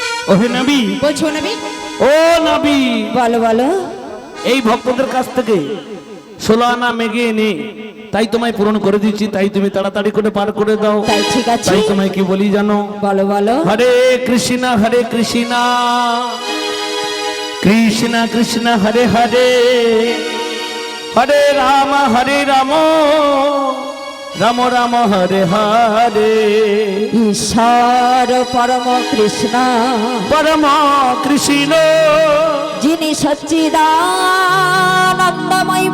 ওহে নবী, বলছো নবী? ও নবী, বলো বলো। এই ভক্তদের কাছ থেকে 16 আনা মেঘে এনে তাই তোমায় পূরণ করে দিচ্ছি, তাই তুমি তাড়াতাড়ি করে পার করে দাও। তাই ঠিক আছে, তাই তোমায় কি বলি জানো? বলো বলো। হরে কৃষ্ণ কৃষ্ণ কৃষ্ণ কৃষ্ণ হরে হরে, হরে রাম রাম রাম হরে হরে, ঈশ্বর পরম কৃষ্ণ পরম কৃষ্ণ যিনি সচ্চিদানন্দময়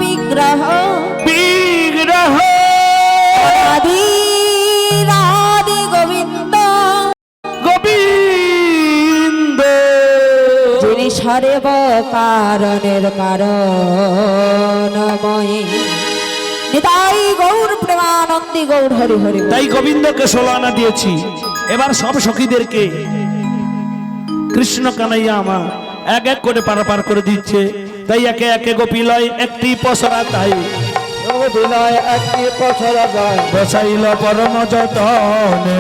বিগ্রহ, বিগ্রহ আদি রাধে গোবিন্দ, গোবিন্দ যিনি সর্ব কারণের কারণময়, নিতাই গৌর প্রেমানন্দী গৌর হরি হরি বল। তাই গোবিন্দকে 16 আনা দিয়েছি। এবার সব সখীদেরকে কৃষ্ণ কানাইয়া আমার এক এক করে পারাপার করে দিচ্ছে। তাই একে একে গোপীলয় একটি পসরা, তাই বিনয় একটি পছরা গায়, বসাইল পরম যতনে,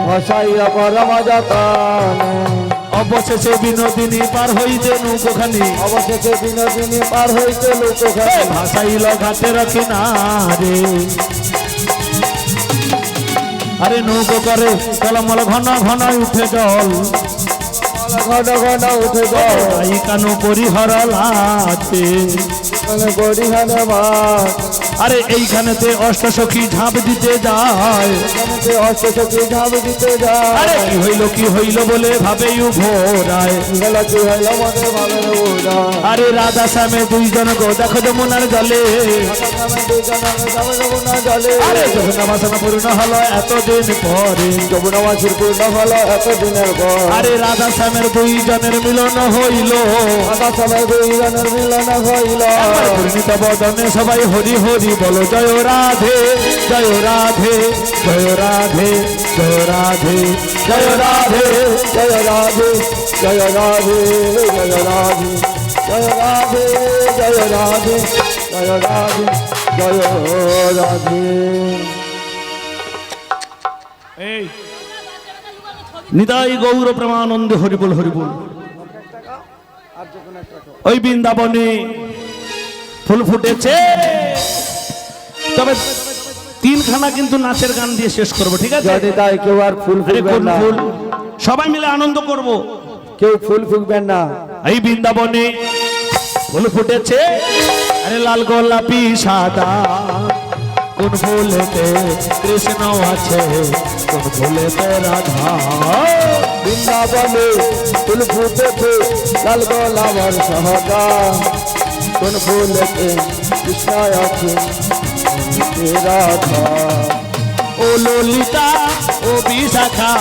বসাইয়া পরম যতনে, অবশেষে বিনোদিনী পার হইতে নৌকোখানি, অবশেষে বিনোদিনী পার হইতে লোকখানি, ভাসাইল ঘাটের কিনারে। আরে নৌকো করে তলমল ঘন ঘন উঠে জল, ঘন ঘন উঠে যায়, তাই কানো পরিহর লাতে। গড়িহানে মাছ, আরে এইখানেতে অষ্টসখী ঝাঁপ দিতে যায়। অষ্টসখী ঝাঁপ দিতে যায়, আরে কি হইল বলে ভাবে ভোরায়। গেলা কি হইল মনে ভালো উড়া, আরে রাধা শ্যামে দুইজন গো দেখো যমুনার জলে। জলে আরে যমুনা বাসনা পূর্ণ হলো এতদিন পরে, যমুনা মাছের পূর্ণ হলো এতদিনের পর, আরে রাধা শ্যামের দুইজনের মিলন হইল। আধা সবাই দুই জনের মিলন হইল, পূর্ণিত বদনে সবাই হরি হরি বলো, জয় রাধে জয় রাধে জয় রাধে জয় রাধে জয় রাধে জয় রাধে জয় রাধে জয় রাধে জয় রাধে জয় রাধে জয় রাধে জয় রাধে। এই নিতাই গৌর প্রেমানন্দে হরিবল হরিবল। ওই বৃন্দাবনে ফুল ফুটেছে, তবে 3খানা কিন্তু নাচের গান দিয়ে শেষ করব, ঠিক আছে? যদি তাই কেউ আর ফুল আরে ফুকবেন কোন না, ফুল? সবাই মিলে আনন্দ করব। কেউ ফুল ফুকবেন না। এই বৃন্দাবনে ফুল ফুটেছে, আরে লাল গোলাপি সাদা, কোন ফুলেতে কৃষ্ণ আছে, কোন ফুলেতে রাধা। বৃন্দাবনে ফুল ফুটেছে লাল গোলাপের সহজা, কোন ফুলেতে কৃষ্ণ আছে রাধা। ও ললিতা ও বিশাখা,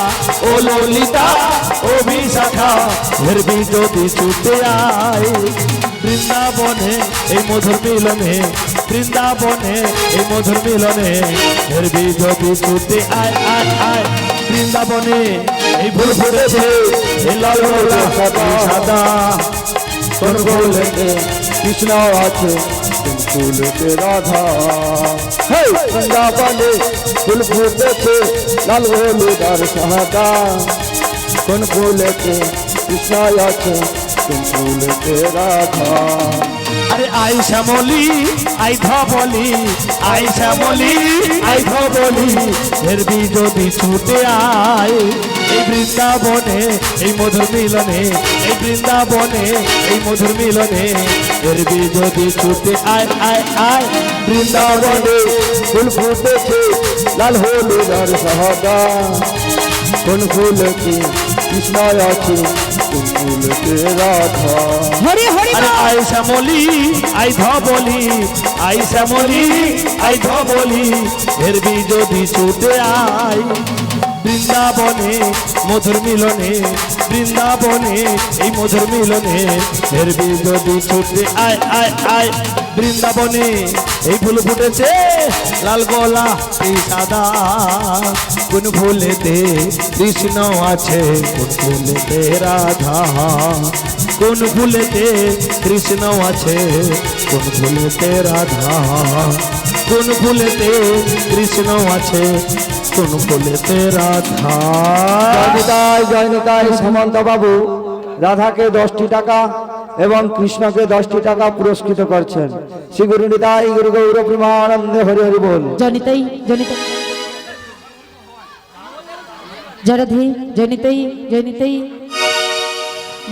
ও ললিতা ও বিশাখা, হেরবি যদি ছুটে আয় বৃন্দাবনে এই মধুর মিলনে, বৃন্দাবনে এই মধুর মিলনে, হেরবি যদি ছুটে আয় আয় আয়। বৃন্দাবনে এই ফুল ফুটেছে, এই লাল গোলাপ সাদা, কোন ফুলেতে কৃষ্ণ আছে, কোন ফুলেতে রাধা। বৃন্দাবনে ফুল ফুটেছে লাল হলুদার সাদা, কোন ফুলেতে কৃষ্ণ আছে, কোন ফুলেতে রাধা। আরে আই শ্যামলি আই ধবলি, আই শ্যামলি আই ধবলি, হেরবি যদি ছুটে আয় এই বৃন্দাবনে এই মধুর মিলনে, এই বৃন্দাবনে এই মধুর মিলনে, হেরবি যদি ছুটে আয় আয় আয়। বৃন্দাবনে ফুল ফুটেছে লাল হলুদার সাদা, কোন ফুলেতে কৃষ্ণ আছে, কোন ফুলেতে রাধা। হরি হরি আরে বল। আই শ্যামলি আই ধবলি, আই শ্যামলি আই ধবলি, হেরবি যদি ছুটে আয় বৃন্দাবনে মধুর মিলনে, বৃন্দাবনে এই মধুর মিলনে, হেরবি যদি ছুটে আয় আয় আয়। বৃন্দাবনে এই ফুল ফুটেছে লাল গোলাপি সাদা, কোন ফুলেতে কৃষ্ণ আছে, কোন ফুলেতে রাধা, কোন ফুলেতে কৃষ্ণ আছে, কোন ফুলেতে রাধা। কোন ফুলেতে কৃষ্ণ আছে কোন ফুলেতে রাধা। জয় নিতাই সামন্ত বাবু রাধাকে 10টি টাকা এবং কৃষ্ণকে 10টি টাকা পুরস্কৃত করছেন। শ্রী গুরু নিতাই গুরু গৌর প্রেমানন্দে হরি হরি বল। জনিতাই জনিতাই জরাধি জনিতাই জনিতাই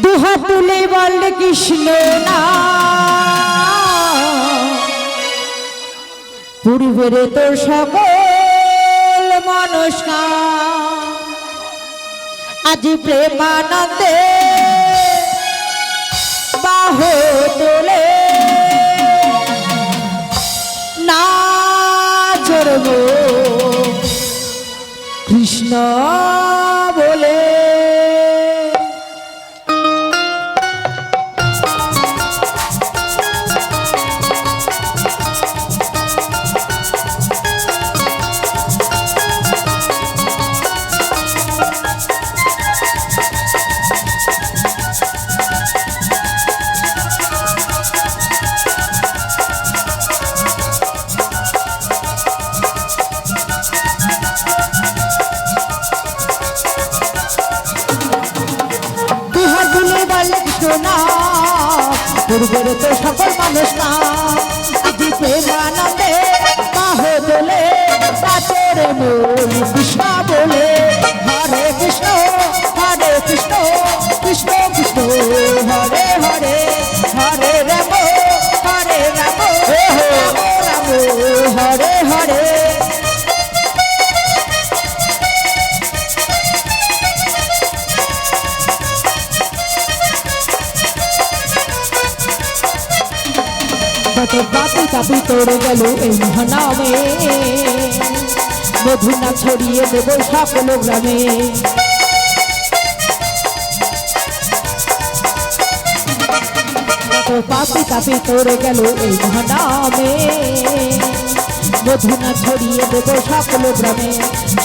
দুহাত তুলে বল কৃষ্ণ না পূর্বের তোর সকল মনস্কা আজ প্রেমানন্দে বাহ তোলে না চড়ব কৃষ্ণ বলে। পূর্বের তো সকল মানুষ না আজ প্রেমানন্দে বাহ তোলে নাচের মূল কৃষ্ণ বলে। হরে কৃষ্ণ কৃষ্ণ কৃষ্ণ হরে হরে হরে রাম রাম হরে হরে। বাপি তাপি তোড়ে গেল এই মহানামে মধু না ছড়িয়ে দেব সকল গ্রামে। পাপি তাপি তোড়ে গেল এই মহানামে মধু না ছড়িয়ে দেব সকল গ্রামে।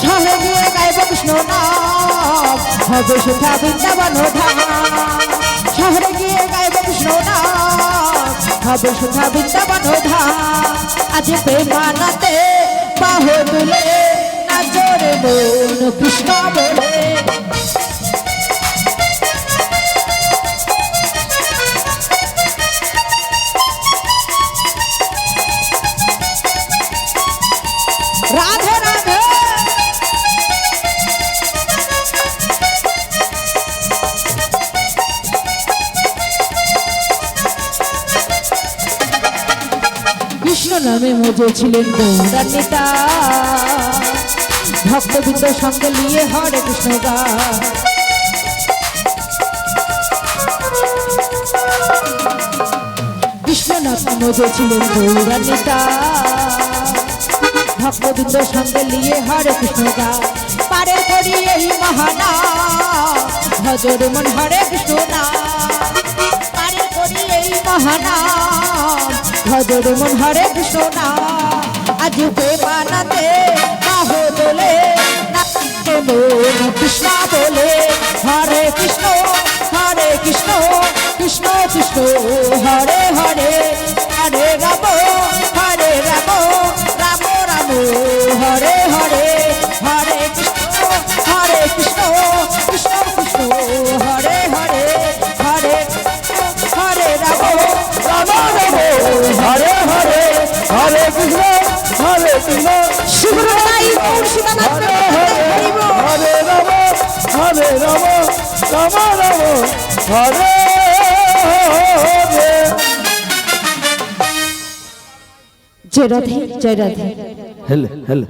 শহরে গিয়ে গাইব কৃষ্ণ নাম হবে সুখা বৃন্দাবন ধাম। শহরে গিয়ে গাইব কৃষ্ণ নাম হবে সুখা বৃন্দাবন ধাম। আজ প্রেমানন্দে বাহ তুলে নাচর মন কৃষ্ণ বলে। রাধে রাধে কৃষ্ণ নামে মজে ছিলেন গৌরান্বিতা ভক্তবৃন্দ সঙ্গে নিয়ে হরে কৃষ্ণ গান। কৃষ্ণ নামে মজে ছিলেন গৌরান্বিতা ভক্তবৃন্দ সঙ্গে নিয়ে হরে কৃষ্ণ গান। পারে করি এই মহানা ভজর মন হরে কৃষ্ণ নাম। পারে করি এই মহানা ভজর মন হরে কৃষ্ণ নাম। আজ প্রেমানন্দে বাহ তোলে নাচে মন কৃষ্ণ বলে। হরে কৃষ্ণ কৃষ্ণ কৃষ্ণ হরে হরে হরে রাম রাম রাম হরে হরে হরে কৃষ্ণ কৃষ্ণ কৃষ্ণ হরে হরে হরে হরে রাম রাম রাম হরে হরে হরে কৃষ্ণ শুভ্রতাই মুর্শিদাবাদ হরে রাম হরে রাম রাম রাম হরে হরে। জয় রাধে জয় রাধে। হেলে হেলে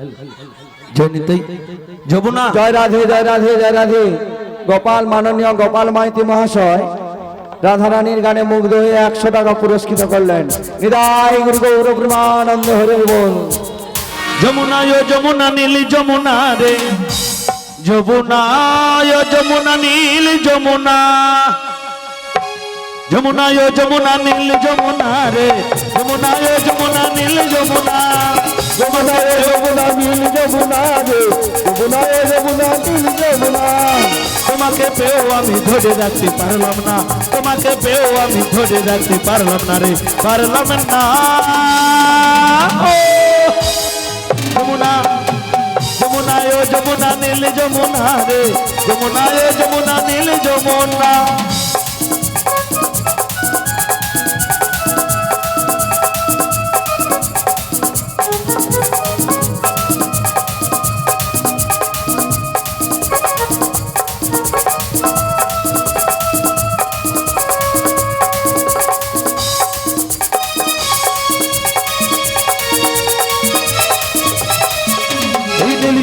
জয় নিতাই যমুনা। জয় রাধে জয় রাধে জয় রাধে। গোপাল মাননীয় গোপাল মাইতি মহাশয় রাধারানীর গানে মুগ্ধ হয়ে 100 টাকা পুরস্কৃত করলেন। নিতাই গুরু গৌর প্রেমানন্দ হরি বল। যমুনা যমুনা নীল যমুনা রে যমুনা যমুনা নীল যমুনা। যমুনা যমুনা নীল যমুনা রে যমুনা যমুনা নীল যমুনা। যমুনা যমুনা নীল যমুনা রে যমুনা যমুনা নীল যমুনা। তোমাকে পেও আমি ধরে রাখতে পারলাম না। তোমাকে পেও আমি ধরে রাখতে পারলাম না রে পারলাম না। ও যমুনা যমুনায় ও যমুনা নীল যমুনা রে যমুনায় ও যমুনা নীল যমুনা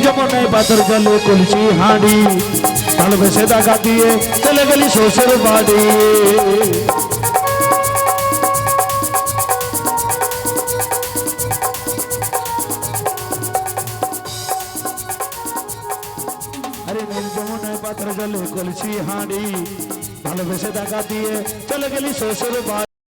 যমুনায় বাদর জলে কলসি হাঁড়ি ভালোবেসে দাগা দিয়ে চলে গেলি শ্বশুর বাড়ি আরে নীল যমুনায় বাদর জলে কলসি হাঁড়ি ভালোবেসে দাগা দিয়ে চলে গেলি শ্বশুর বাড়ি।